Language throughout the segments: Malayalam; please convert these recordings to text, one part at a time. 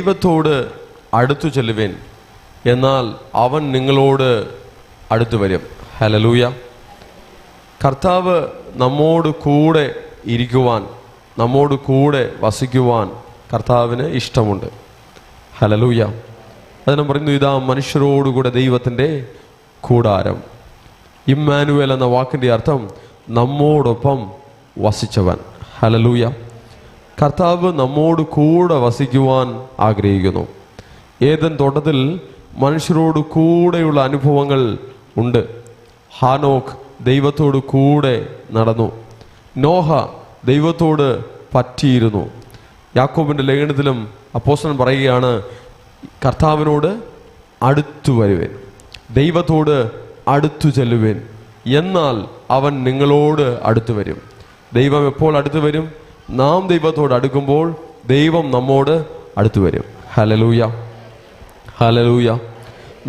ദൈവത്തോട് അടുത്തു ചെല്ലുവേൻ, എന്നാൽ അവൻ നിങ്ങളോട് അടുത്തു വരും. ഹല്ലേലൂയ. കർത്താവ് നമ്മോട് കൂടെ ഇരിക്കുവാൻ, നമ്മോട് കൂടെ വസിക്കുവാൻ കർത്താവിന് ഇഷ്ടമുണ്ട്. ഹല്ലേലൂയ. അതിനെ പറയുന്നു, ഇതാ മനുഷ്യരോടുകൂടെ ദൈവത്തിൻ്റെ കൂടാരം. ഇമ്മാനുവേൽ എന്ന വാക്കിൻ്റെ അർത്ഥം നമ്മോടൊപ്പം വസിച്ചവൻ. ഹല്ലേലൂയ. കർത്താവ് നമ്മോട് കൂടെ വസിക്കുവാൻ ആഗ്രഹിക്കുന്നു. ഏദൻ തോട്ടത്തിൽ മനുഷ്യരോട് കൂടെയുള്ള അനുഭവങ്ങൾ ഉണ്ട്. ഹാനോക്ക് ദൈവത്തോട് കൂടെ നടന്നു. നോഹ ദൈവത്തോട് പറ്റിയിരുന്നു. യാക്കോബിൻ്റെ ലേഖനത്തിലും അപ്പോസ്തലൻ പറയുകയാണ്, കർത്താവിനോട് അടുത്തു വരുവേൻ, ദൈവത്തോട് അടുത്തു ചെല്ലുവേൻ, എന്നാൽ അവൻ നിങ്ങളോട് അടുത്തു വരും. ദൈവം എപ്പോൾ അടുത്തു വരും? നാം ദൈവത്തോട് അടുക്കുമ്പോൾ ദൈവം നമ്മോട് അടുത്തു വരും. Hallelujah, hallelujah.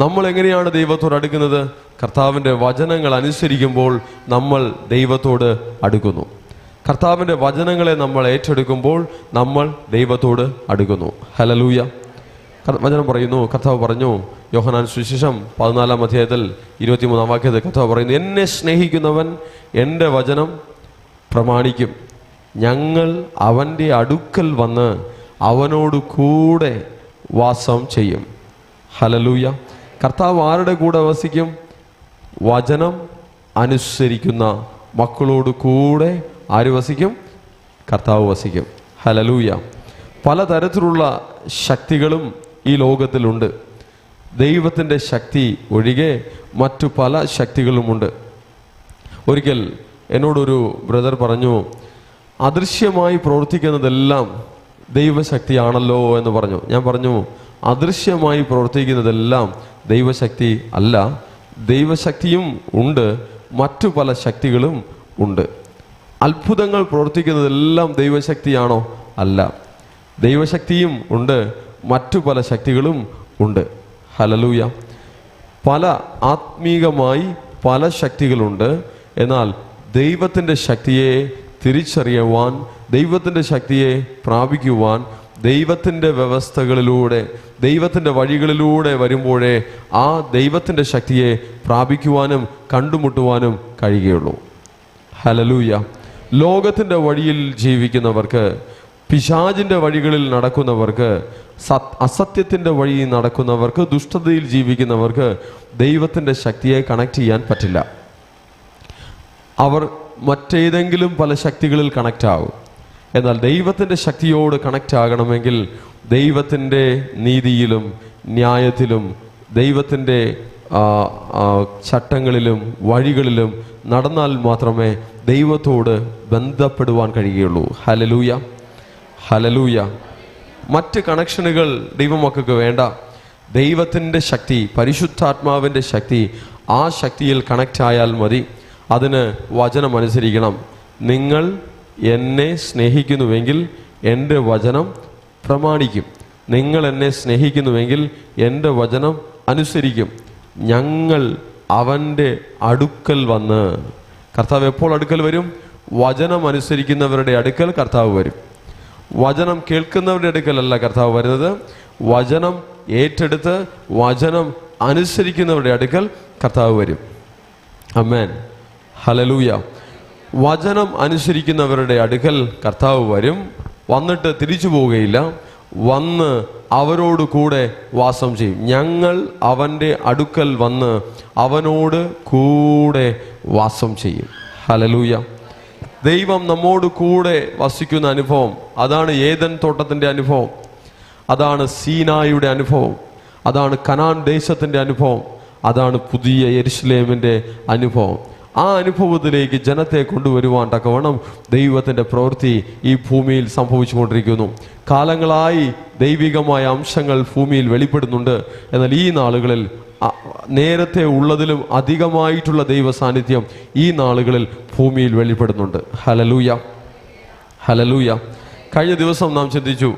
നമ്മൾ എങ്ങനെയാണ് ദൈവത്തോട് അടുക്കുന്നത്? കർത്താവിൻ്റെ വചനങ്ങൾ അനുസരിക്കുമ്പോൾ നമ്മൾ ദൈവത്തോട് അടുക്കുന്നു. കർത്താവിൻ്റെ വചനങ്ങളെ നമ്മൾ ഏറ്റെടുക്കുമ്പോൾ നമ്മൾ ദൈവത്തോട് അടുക്കുന്നു. ഹല്ലേലൂയ. വചനം പറയുന്നു, കർത്താവ് പറഞ്ഞു, യോഹന്നാൻ സുവിശേഷം 14-ാം അധ്യായത്തിൽ 23-ാം വാക്യത്തിൽ കർത്താവ് പറയുന്നു, എന്നെ സ്നേഹിക്കുന്നവൻ എൻ്റെ വചനം പ്രമാണിക്കും, ഞങ്ങൾ അവൻ്റെ അടുക്കൽ വന്ന് അവനോട് കൂടെ വാസം ചെയ്യും. ഹല്ലേലൂയ. കർത്താവ് ആരുടെ കൂടെ വസിക്കും? വചനം അനുസരിക്കുന്ന മക്കളോട് കൂടെ ആര് വസിക്കും? കർത്താവ് വസിക്കും. ഹല്ലേലൂയ. പലതരത്തിലുള്ള ശക്തികളും ഈ ലോകത്തിലുണ്ട്. ദൈവത്തിൻ്റെ ശക്തി ഒഴികെ മറ്റു പല ശക്തികളുമുണ്ട്. ഒരിക്കൽ എന്നോടൊരു ബ്രദർ പറഞ്ഞു, അദൃശ്യമായി പ്രവർത്തിക്കുന്നതെല്ലാം ദൈവശക്തിയാണല്ലോ എന്ന് പറഞ്ഞു. ഞാൻ പറഞ്ഞു, അദൃശ്യമായി പ്രവർത്തിക്കുന്നതെല്ലാം ദൈവശക്തി അല്ല. ദൈവശക്തിയും ഉണ്ട്, മറ്റു പല ശക്തികളും ഉണ്ട്. അത്ഭുതങ്ങൾ പ്രവർത്തിക്കുന്നതെല്ലാം ദൈവശക്തിയാണോ? അല്ല. ദൈവശക്തിയും ഉണ്ട്, മറ്റു പല ശക്തികളും ഉണ്ട്. ഹല്ലേലൂയ. പല ആത്മീകമായി പല ശക്തികളുണ്ട്. എന്നാൽ ദൈവത്തിൻ്റെ ശക്തിയെ തിരിച്ചറിയുവാൻ, ദൈവത്തിൻ്റെ ശക്തിയെ പ്രാപിക്കുവാൻ, ദൈവത്തിൻ്റെ വ്യവസ്ഥകളിലൂടെ, ദൈവത്തിൻ്റെ വഴികളിലൂടെ വരുമ്പോഴേ ആ ദൈവത്തിൻ്റെ ശക്തിയെ പ്രാപിക്കുവാനും കണ്ടുമുട്ടുവാനും കഴിയുകയുള്ളൂ. ഹല്ലേലൂയ. ലോകത്തിൻ്റെ വഴിയിൽ ജീവിക്കുന്നവർക്ക്, പിശാചിൻ്റെ വഴികളിൽ നടക്കുന്നവർക്ക്, അസത്യത്തിൻ്റെ വഴി നടക്കുന്നവർക്ക്, ദുഷ്ടതയിൽ ജീവിക്കുന്നവർക്ക് ദൈവത്തിൻ്റെ ശക്തിയെ കണക്ട് ചെയ്യാൻ പറ്റില്ല. അവർ മറ്റേതെങ്കിലും പല ശക്തികളിൽ കണക്റ്റ് ആകും. എന്നാൽ ദൈവത്തിൻ്റെ ശക്തിയോട് കണക്റ്റ് ആകണമെങ്കിൽ ദൈവത്തിൻ്റെ നീതിയിലും ന്യായത്തിലും ദൈവത്തിൻ്റെ ചട്ടങ്ങളിലും വഴികളിലും നടന്നാൽ മാത്രമേ ദൈവത്തോട് ബന്ധപ്പെടുവാൻ കഴിയുകയുള്ളൂ. Hallelujah, hallelujah. മറ്റ് കണക്ഷനുകൾ ദൈവമക്കൾക്ക് വേണ്ട. ദൈവത്തിൻ്റെ ശക്തി, പരിശുദ്ധാത്മാവിൻ്റെ ശക്തി, ആ ശക്തിയിൽ കണക്റ്റ് ആയാൽ മതി. അതിന് വചനം അനുസരിക്കണം. നിങ്ങൾ എന്നെ സ്നേഹിക്കുന്നുവെങ്കിൽ എൻ്റെ വചനം പ്രമാണിക്കും. നിങ്ങൾ എന്നെ സ്നേഹിക്കുന്നുവെങ്കിൽ എൻ്റെ വചനം അനുസരിക്കും. ഞങ്ങൾ അവൻ്റെ അടുക്കൽ വന്ന്, കർത്താവ് എപ്പോൾ അടുക്കൽ വരും? വചനം അനുസരിക്കുന്നവരുടെ അടുക്കൽ കർത്താവ് വരും. വചനം കേൾക്കുന്നവരുടെ അടുക്കലല്ല കർത്താവ് വരുന്നത്. വചനം ഏറ്റെടുത്ത് വചനം അനുസരിക്കുന്നവരുടെ അടുക്കൽ കർത്താവ് വരും. ആമേൻ, ഹല്ലേലൂയ. വചനം അനുസരിക്കുന്നവരുടെ അടുക്കൽ കർത്താവ് വരും. വന്നിട്ട് തിരിച്ചു പോവുകയില്ല, വന്ന് അവരോട് കൂടെ വാസം ചെയ്യും. ഞങ്ങൾ അവൻ്റെ അടുക്കൽ വന്ന് അവനോട് കൂടെ വാസം ചെയ്യും. ഹല്ലേലൂയ. ദൈവം നമ്മോട് കൂടെ വസിക്കുന്ന അനുഭവം, അതാണ് ഏദൻ തോട്ടത്തിൻ്റെ അനുഭവം, അതാണ് സീനായുടെ അനുഭവം, അതാണ് കനാൻ ദേശത്തിൻ്റെ അനുഭവം, അതാണ് പുതിയ യെരുശലേമിൻ്റെ അനുഭവം. ആ അനുഭവത്തിലേക്ക് ജനത്തെ കൊണ്ടുവരുവാൻ തക്കവണ്ണം ദൈവത്തിൻ്റെ പ്രവൃത്തി ഈ ഭൂമിയിൽ സംഭവിച്ചുകൊണ്ടിരിക്കുന്നു. കാലങ്ങളായി ദൈവികമായ അംശങ്ങൾ ഭൂമിയിൽ വെളിപ്പെടുന്നുണ്ട്. എന്നാൽ ഈ നാളുകളിൽ നേരത്തെ ഉള്ളതിലും അധികമായിട്ടുള്ള ദൈവ സാന്നിധ്യം ഈ നാളുകളിൽ ഭൂമിയിൽ വെളിപ്പെടുന്നുണ്ട്. Hallelujah, hallelujah. കഴിഞ്ഞ ദിവസം നാം ചിന്തിച്ചു,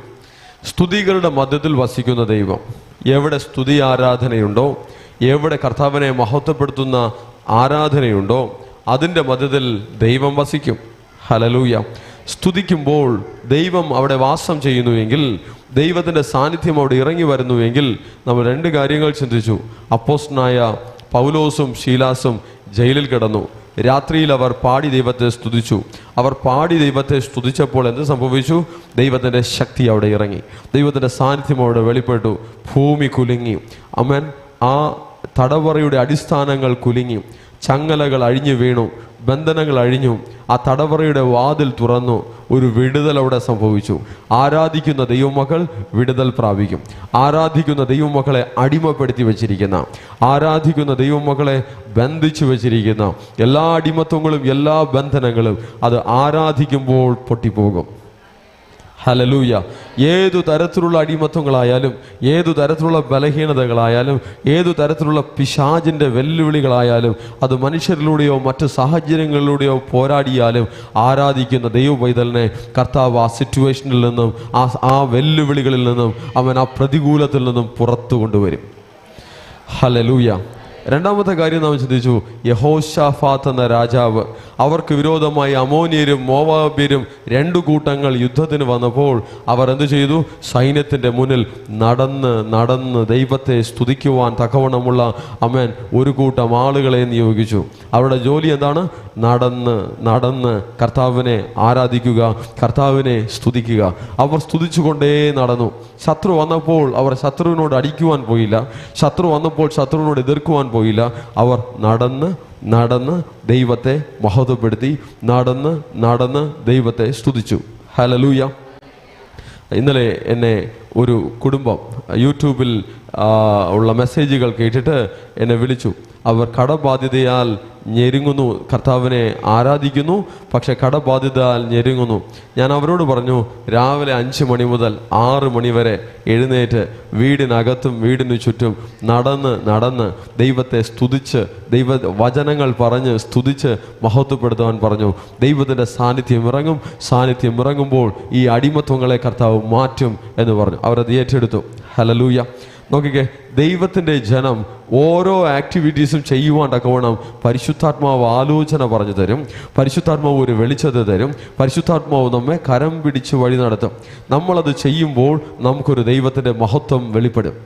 സ്തുതികളുടെ മധ്യത്തിൽ വസിക്കുന്ന ദൈവം. എവിടെ സ്തുതി ആരാധനയുണ്ടോ, എവിടെ കർത്താവിനെ മഹത്വപ്പെടുത്തുന്ന ആരാധനയുണ്ടോ, അതിൻ്റെ മധ്യത്തിൽ ദൈവം വസിക്കും. ഹല്ലേലൂയ. സ്തുതിക്കുമ്പോൾ ദൈവം അവിടെ വാസം ചെയ്യുന്നുവെങ്കിൽ, ദൈവത്തിൻ്റെ സാന്നിധ്യം അവിടെ ഇറങ്ങി വരുന്നുവെങ്കിൽ, നമ്മൾ രണ്ട് കാര്യങ്ങൾ ചിന്തിച്ചു. അപ്പോസ്തലനായ പൗലോസും ശീലാസും ജയിലിൽ കിടന്നു. രാത്രിയിൽ അവർ പാടി ദൈവത്തെ സ്തുതിച്ചു. അവർ പാടി ദൈവത്തെ സ്തുതിച്ചപ്പോൾ എന്ത് സംഭവിച്ചു? ദൈവത്തിൻ്റെ ശക്തി അവിടെ ഇറങ്ങി, ദൈവത്തിൻ്റെ സാന്നിധ്യം അവിടെ വെളിപ്പെട്ടു. ഭൂമി കുലുങ്ങി. ആമേൻ. ആ തടവറയുടെ അടിസ്ഥാനങ്ങൾ കുലുങ്ങി, ചങ്ങലകൾ അഴിഞ്ഞു വീണു, ബന്ധനങ്ങൾ അഴിഞ്ഞു, ആ തടവറയുടെ വാതിൽ തുറന്നു. ഒരു വിടുതൽ അവിടെ സംഭവിച്ചു. ആരാധിക്കുന്ന ദൈവമക്കൾ വിടുതൽ പ്രാപിക്കും. ആരാധിക്കുന്ന ദൈവമക്കളെ അടിമപ്പെടുത്തി വച്ചിരിക്കുന്ന, ആരാധിക്കുന്ന ദൈവമക്കളെ ബന്ധിച്ചു വച്ചിരിക്കുന്ന എല്ലാ അടിമത്വങ്ങളും എല്ലാ ബന്ധനങ്ങളും അത് ആരാധിക്കുമ്പോൾ പൊട്ടിപ്പോകും. ഹല്ലേലൂയ. ഏതു തരത്തിലുള്ള അടിമത്വങ്ങളായാലും, ഏതു തരത്തിലുള്ള ബലഹീനതകളായാലും, ഏതു തരത്തിലുള്ള പിശാചിൻ്റെ വെല്ലുവിളികളായാലും, അത് മനുഷ്യരിലൂടെയോ മറ്റ് സാഹചര്യങ്ങളിലൂടെയോ പോരാടിയാലും, ആരാധിക്കുന്ന ദൈവപൈതലിനെ കർത്താവ് ആ സിറ്റുവേഷനിൽ നിന്നും, ആ വെല്ലുവിളികളിൽ നിന്നും, അവൻ ആ പ്രതികൂലത്തിൽ നിന്നും പുറത്തു കൊണ്ടുവരും. ഹല്ലേലൂയ. രണ്ടാമത്തെ കാര്യം നാം ചിന്തിച്ചു. യഹോശാഫാത്ത് എന്ന രാജാവ്, അവർക്ക് വിരോധമായി അമോന്യരും മോവാബ്യരും രണ്ടു കൂട്ടങ്ങൾ യുദ്ധത്തിന് വന്നപ്പോൾ അവർ എന്തു ചെയ്തു? സൈന്യത്തിൻ്റെ മുന്നിൽ നടന്ന് ദൈവത്തെ സ്തുതിക്കുവാൻ തക്കവണ്ണമുള്ള ആമേൻ ഒരു കൂട്ടം ആളുകളെ നിയോഗിച്ചു. അവരുടെ ജോലി എന്താണ്? നടന്ന് കർത്താവിനെ ആരാധിക്കുക, കർത്താവിനെ സ്തുതിക്കുക. അവർ സ്തുതിച്ചുകൊണ്ടേ നടന്നു. ശത്രു വന്നപ്പോൾ അവർ ശത്രുവിനോട് അടിക്കുവാൻ പോയില്ല, ശത്രു വന്നപ്പോൾ ശത്രുവിനോട് എതിർക്കുവാൻ പോയില്ല. അവർ നടന്ന് ദൈവത്തെ മഹത്വപ്പെടുത്തി, നടന്ന് ദൈവത്തെ സ്തുതിച്ചു. ഹല്ലേലൂയ. ഇന്നലെ എന്നെ ഒരു കുടുംബം യൂട്യൂബിൽ ഉള്ള മെസ്സേജുകൾ കേട്ടിട്ട് എന്നെ വിളിച്ചു. അവർ കടബാധ്യതയാൽ ഞെരുങ്ങുന്നു, കർത്താവിനെ ആരാധിക്കുന്നു, പക്ഷെ കടബാധ്യതയാൽ ഞെരുങ്ങുന്നു. ഞാൻ അവരോട് പറഞ്ഞു, രാവിലെ 5 മണി മുതൽ 6 മണി വരെ എഴുന്നേറ്റ് വീടിനകത്തും വീടിനു ചുറ്റും നടന്ന് ദൈവത്തെ സ്തുതിച്ച്, വചനങ്ങൾ പറഞ്ഞ് സ്തുതിച്ച് മഹത്വപ്പെടുത്തുവാൻ പറഞ്ഞു. ദൈവത്തിൻ്റെ സാന്നിധ്യം ഇറങ്ങുമ്പോൾ ഈ അടിമത്വങ്ങളെ കർത്താവ് മാറ്റും എന്ന് പറഞ്ഞു. അവരത് ഏറ്റെടുത്തു. ഹല്ലേലൂയ. നോക്കിക്കേ, ദൈവത്തിൻ്റെ ജനം ഓരോ ആക്ടിവിറ്റീസും ചെയ്യുവാൻ തക്കവണ്ണം പരിശുദ്ധാത്മാവ് ആലോചന പറഞ്ഞു തരും, പരിശുദ്ധാത്മാവ് ഒരു വെളിച്ചത തരും, പരിശുദ്ധാത്മാവ് നമ്മെ കരം പിടിച്ച് വഴി നടത്തും. നമ്മളത് ചെയ്യുമ്പോൾ നമുക്കൊരു ദൈവത്തിൻ്റെ മഹത്വം വെളിപ്പെടും,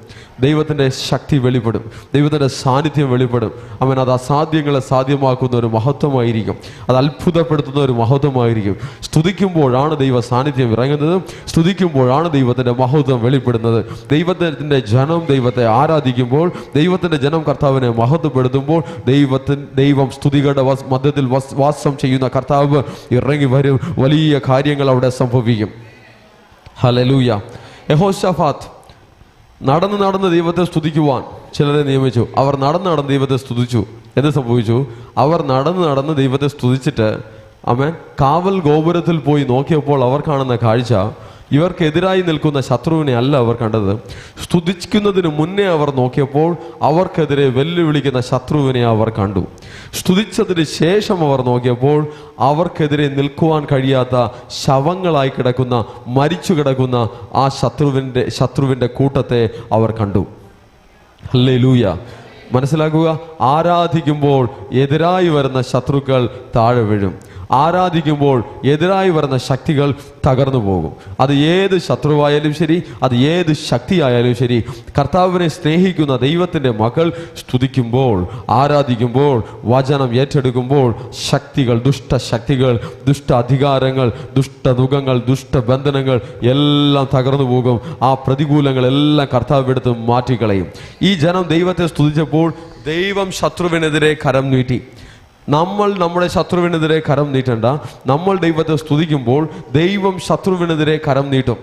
ദൈവത്തിൻ്റെ ശക്തി വെളിപ്പെടും, ദൈവത്തിൻ്റെ സാന്നിധ്യം വെളിപ്പെടും. അവൻ അത് അസാധ്യങ്ങളെ സാധ്യമാക്കുന്ന ഒരു മഹത്വമായിരിക്കും, അത് അത്ഭുതപ്പെടുത്തുന്ന ഒരു മഹത്വമായിരിക്കും. സ്തുതിക്കുമ്പോഴാണ് ദൈവ സാന്നിധ്യം ഇറങ്ങുന്നത്, സ്തുതിക്കുമ്പോഴാണ് ദൈവത്തിൻ്റെ മഹത്വം വെളിപ്പെടുന്നത്. ദൈവത്തിൻ്റെ ജനം ദൈവത്തെ ആരാധിക്കുമ്പോൾ, ദൈവത്തിൻ്റെ ജനം കർത്താവിനെ മഹത്വപ്പെടുത്തുമ്പോൾ, ദൈവം സ്തുതികളുടെ മധ്യത്തിൽ വാസം ചെയ്യുന്ന കർത്താവ് ഇറങ്ങി വരും. വലിയ കാര്യങ്ങൾ അവിടെ സംഭവിക്കും. ഹല്ലേലൂയ. യഹോശാഫാത്ത് നടന്ന് ദൈവത്തെ സ്തുതിക്കുവാൻ ചിലരെ നിയമിച്ചു. അവർ നടന്ന് ദൈവത്തെ സ്തുതിച്ചു. എന്ത് സംഭവിച്ചു? അവർ നടന്ന് ദൈവത്തെ സ്തുതിച്ചിട്ട് ആമേൻ കാവൽ ഗോപുരത്തിൽ പോയി നോക്കിയപ്പോൾ അവർ കാണുന്ന കാഴ്ച, ഇവർക്കെതിരായി നിൽക്കുന്ന ശത്രുവിനെ അല്ല അവർ കണ്ടത്. സ്തുതിക്കുന്നതിന് മുന്നേ അവർ നോക്കിയപ്പോൾ അവർക്കെതിരെ വെല്ലുവിളിക്കുന്ന ശത്രുവിനെ അവർ കണ്ടു. സ്തുതിച്ചതിന് ശേഷം അവർ നോക്കിയപ്പോൾ അവർക്കെതിരെ നിൽക്കുവാൻ കഴിയാത്ത ശവങ്ങളായി കിടക്കുന്ന, മരിച്ചു കിടക്കുന്ന ആ ശത്രുവിൻ്റെ കൂട്ടത്തെ അവർ കണ്ടു. ഹല്ലേലൂയ. മനസ്സിലാക്കുക, ആരാധിക്കുമ്പോൾ എതിരായി വരുന്ന ശത്രുക്കൾ താഴെ വീഴും. ആരാധിക്കുമ്പോൾ എതിരായി വരുന്ന ശക്തികൾ തകർന്നു പോകും. അത് ഏത് ശത്രുവായാലും ശരി, അത് ഏത് ശക്തിയായാലും ശരി, കർത്താവിനെ സ്നേഹിക്കുന്ന ദൈവത്തിൻ്റെ മക്കൾ സ്തുതിക്കുമ്പോൾ, ആരാധിക്കുമ്പോൾ, വചനം ഏറ്റെടുക്കുമ്പോൾ ശക്തികൾ, ദുഷ്ടശക്തികൾ, ദുഷ്ട അധികാരങ്ങൾ, ദുഷ്ടനുഖങ്ങൾ, ദുഷ്ടബന്ധനങ്ങൾ എല്ലാം തകർന്നു പോകും. ആ പ്രതികൂലങ്ങളെല്ലാം കർത്താവ് എടുത്ത് മാറ്റിക്കളയും. ഈ ജനം ദൈവത്തെ സ്തുതിച്ചപ്പോൾ ദൈവം ശത്രുവിനെതിരെ കരം നീട്ടി. നമ്മൾ നമ്മുടെ ശത്രുവിനെതിരെ കരം നീട്ടണ്ട. നമ്മൾ ദൈവത്തെ സ്തുതിക്കുമ്പോൾ ദൈവം ശത്രുവിനെതിരെ കരം നീട്ടും.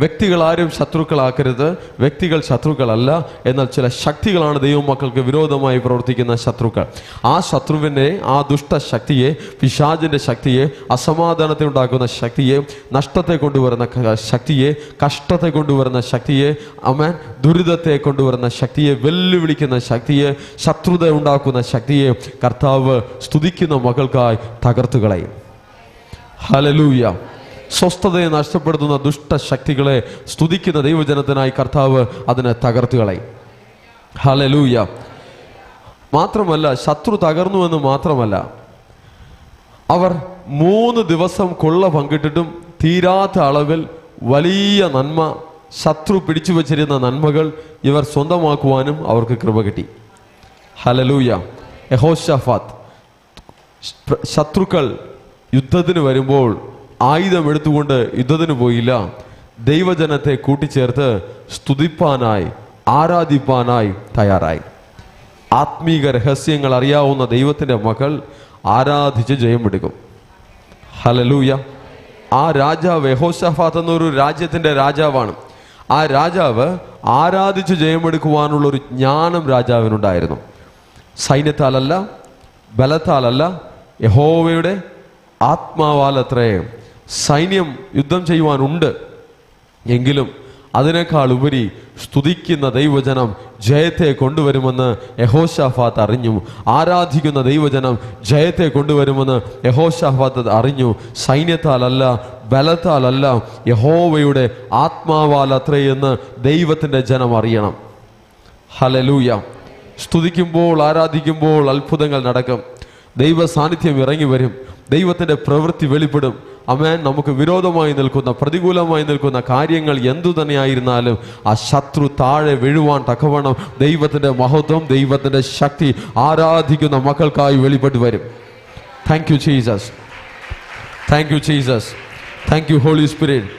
വ്യക്തികളാരും ശത്രുക്കളാക്കരുത്. വ്യക്തികൾ ശത്രുക്കളല്ല, എന്നാൽ ചില ശക്തികളാണ് ദൈവമക്കൾക്ക് വിരോധമായി പ്രവർത്തിക്കുന്ന ശത്രുക്കൾ. ആ ശത്രുവിനെ, ആ ദുഷ്ടശക്തിയെ, പിശാചിൻ്റെ ശക്തിയെ, അസമാധാനത്തെ ഉണ്ടാക്കുന്ന ശക്തിയെ, നഷ്ടത്തെ കൊണ്ടുവരുന്ന ശക്തിയെ, കഷ്ടത്തെ കൊണ്ടുവരുന്ന ശക്തിയെ, ആമേൻ ദുരിതത്തെ കൊണ്ടുവരുന്ന ശക്തിയെ, വെല്ലുവിളിക്കുന്ന ശക്തിയെ, ശത്രുത ഉണ്ടാക്കുന്ന ശക്തിയെ കർത്താവ് സ്തുതിക്കുന്ന മക്കൾക്കായി തകർത്തു കളയും. ഹല്ലേലൂയ. സ്വസ്ഥതയെ നഷ്ടപ്പെടുത്തുന്ന ദുഷ്ടശക്തികളെ സ്തുതിക്കുന്ന ദൈവജനത്തിനായി കർത്താവ് അതിനെ തകർത്തു കളയും. ഹല്ലേലൂയ. മാത്രമല്ല, ശത്രു തകർന്നു എന്ന് മാത്രമല്ല, അവർ 3 ദിവസം കൊള്ള പങ്കിട്ടിട്ടും തീരാത്ത അളവിൽ വലിയ നന്മ, ശത്രു പിടിച്ചു വച്ചിരുന്ന നന്മകൾ ഇവർ സ്വന്തമാക്കുവാനും അവർക്ക് കൃപ കിട്ടി. ഹല്ലേലൂയ. യഹോശാഫാത്ത് ശത്രുക്കൾ യുദ്ധത്തിന് വരുമ്പോൾ ആയുധമെടുത്തുകൊണ്ട് യുദ്ധത്തിന് പോയില്ല. ദൈവജനത്തെ കൂട്ടിച്ചേർത്ത് സ്തുതിപ്പാനായി, ആരാധിപ്പാനായി തയ്യാറായി. ആത്മീക രഹസ്യങ്ങൾ അറിയാവുന്ന ദൈവത്തിൻ്റെ മക്കൾ ആരാധിച്ച് ജയമെടുക്കും. ഹല്ലേലൂയ. ആ രാജാവ് യഹോശാഫാത്ത് എന്നൊരു രാജ്യത്തിൻ്റെ രാജാവാണ്. ആ രാജാവ് ആരാധിച്ച് ജയമെടുക്കുവാനുള്ളൊരു ജ്ഞാനം രാജാവിനുണ്ടായിരുന്നു. സൈന്യത്താലല്ല, ബലത്താലല്ല, യഹോവയുടെ ആത്മാവാലത്രേ. സൈന്യം യുദ്ധം ചെയ്യുവാനുണ്ട്, എങ്കിലും അതിനേക്കാൾ ഉപരി സ്തുതിക്കുന്ന ദൈവജനം ജയത്തെ കൊണ്ടുവരുമെന്ന് യഹോശാഫാത്ത് അറിഞ്ഞു. ആരാധിക്കുന്ന ദൈവജനം ജയത്തെ കൊണ്ടുവരുമെന്ന് യഹോശാഫാത്ത് അറിഞ്ഞു. സൈന്യത്താലല്ല, ബലത്താലല്ല, യഹോവയുടെ ആത്മാവാലത്രയെന്ന് ദൈവത്തിൻ്റെ ജനം അറിയണം. ഹല്ലേലൂയ. സ്തുതിക്കുമ്പോൾ, ആരാധിക്കുമ്പോൾ അത്ഭുതങ്ങൾ നടക്കും. ദൈവ സാന്നിധ്യം ഇറങ്ങി വരും. ദൈവത്തിൻ്റെ പ്രവൃത്തി വെളിപ്പെടും. ആമേൻ. നമുക്ക് വിരോധമായി നിൽക്കുന്ന, പ്രതികൂലമായി നിൽക്കുന്ന കാര്യങ്ങൾ എന്തു തന്നെയായിരുന്നാലും ആ ശത്രു താഴെ വീഴുവാൻ തക്കവണ്ണം ദൈവത്തിൻ്റെ മഹത്വം, ദൈവത്തിൻ്റെ ശക്തി ആരാധിക്കുന്ന മക്കൾക്കായി വെളിപ്പെട്ട് വരും. Thank you Jesus. Thank you Jesus. Thank you Holy Spirit.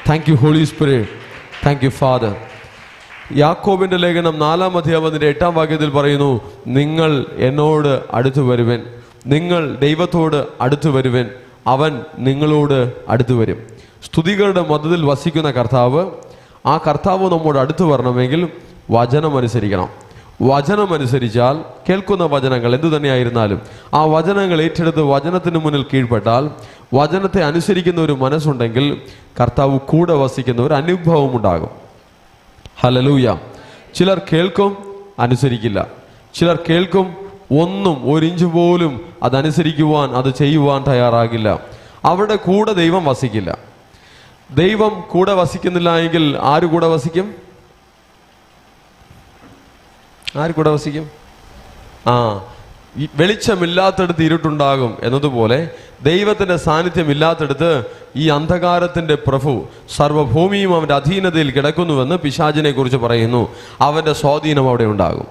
Thank you Holy Spirit. Thank you father. യാക്കോബിന്റെ ലേഖനം 4-ാം അധ്യായത്തിന്റെ 8-ാം വാക്യത്തിൽ പറയുന്നു, നിങ്ങൾ എന്നോട് അടുത്തു വരുവൻ, നിങ്ങൾ ദൈവത്തോട് അടുത്തു വരുവൻ, അവൻ നിങ്ങളോട് അടുത്തു വരും. സ്തുതികളുടെ മധ്യത്തിൽ വസിക്കുന്ന കർത്താവ്, ആ കർത്താവ് നമ്മോട് അടുത്തു വരണമെങ്കിൽ വചനം അനുസരിക്കണം. വചനം അനുസരിച്ചാൽ, കേൾക്കുന്ന വചനങ്ങൾ എന്തു തന്നെയായിരുന്നാലും ആ വചനങ്ങൾ ഏറ്റെടുത്ത് വചനത്തിന് മുന്നിൽ കീഴ്പ്പെട്ടാൽ, വചനത്തെ അനുസരിക്കുന്ന ഒരു മനസ്സുണ്ടെങ്കിൽ കർത്താവ് കൂടെ വസിക്കുന്ന ഒരു അനുഭവം ഉണ്ടാകും. ഹല്ലേലൂയ. ചിലർ കേൾക്കും, അനുസരിക്കില്ല. ചിലർ കേൾക്കും, ഒന്നും ഒരു ഇഞ്ച് പോലും അതനുസരിക്കുവാൻ, അത് ചെയ്യുവാൻ തയ്യാറാകില്ല. അവരുടെ കൂടെ ദൈവം വസിക്കില്ല. ദൈവം കൂടെ വസിക്കുന്നില്ല എങ്കിൽ ആര് കൂടെ വസിക്കും? ആര് കൂടെ വസിക്കും? വെളിച്ചമില്ലാത്തടത്ത് ഇരുട്ടുണ്ടാകും എന്നതുപോലെ ദൈവത്തിൻ്റെ സാന്നിധ്യം ഇല്ലാത്തടത്ത് ഈ അന്ധകാരത്തിൻ്റെ പ്രഭു സർവ്വഭൂമിയും അവൻ്റെ അധീനതയിൽ കിടക്കുന്നുവെന്ന് പിശാചിനെ കുറിച്ച് പറയുന്നു. അവൻ്റെ സ്വാധീനം അവിടെ ഉണ്ടാകും.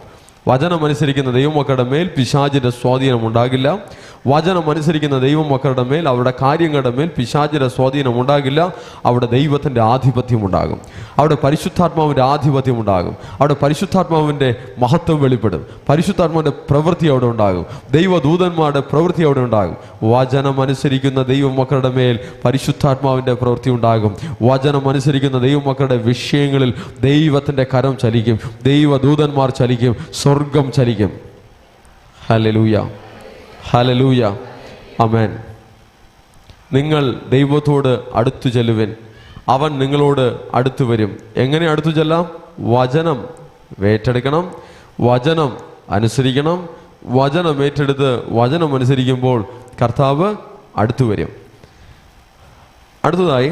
വചനം അനുസരിക്കുന്ന ദൈവമക്കളുടെ മേൽ പിശാചിന്റെ സ്വാധീനം ഉണ്ടാകില്ല. വചനം അനുസരിക്കുന്ന ദൈവമക്കളുടെ മേൽ, അവരുടെ കാര്യങ്ങളുടെ മേൽ പിശാചിന്റെ സ്വാധീനം ഉണ്ടാകില്ല. അവിടെ ദൈവത്തിൻ്റെ ആധിപത്യം ഉണ്ടാകും. അവിടെ പരിശുദ്ധാത്മാവിൻ്റെ ആധിപത്യം ഉണ്ടാകും. അവിടെ പരിശുദ്ധാത്മാവിൻ്റെ മഹത്വം വെളിപ്പെടും. പരിശുദ്ധാത്മാവിൻ്റെ പ്രവൃത്തി അവിടെ ഉണ്ടാകും. ദൈവദൂതന്മാരുടെ പ്രവൃത്തി അവിടെ ഉണ്ടാകും. വചനം അനുസരിക്കുന്ന ദൈവമക്കളുടെ മേൽ പരിശുദ്ധാത്മാവിൻ്റെ പ്രവൃത്തി ഉണ്ടാകും. വചനം അനുസരിക്കുന്ന ദൈവമക്കളുടെ വിഷയങ്ങളിൽ ദൈവത്തിൻ്റെ കരം ചലിക്കും. ദൈവദൂതന്മാർ ചലിക്കും. സ്വർഗം ചലിക്കും. ഹല്ലേലൂയ. ഹല്ലേലൂയ. ആമേൻ. നിങ്ങൾ ദൈവത്തോട് അടുത്തു ചെല്ലുവിൻ, അവൻ നിങ്ങളോട് അടുത്തു വരും. എങ്ങനെ അടുത്തു ചെല്ലാം? വചനം ഏറ്റെടുക്കണം, വചനം അനുസരിക്കണം. വചനം ഏറ്റെടുത്ത് വചനം അനുസരിക്കുമ്പോൾ കർത്താവ് അടുത്തു വരും. അടുത്തതായി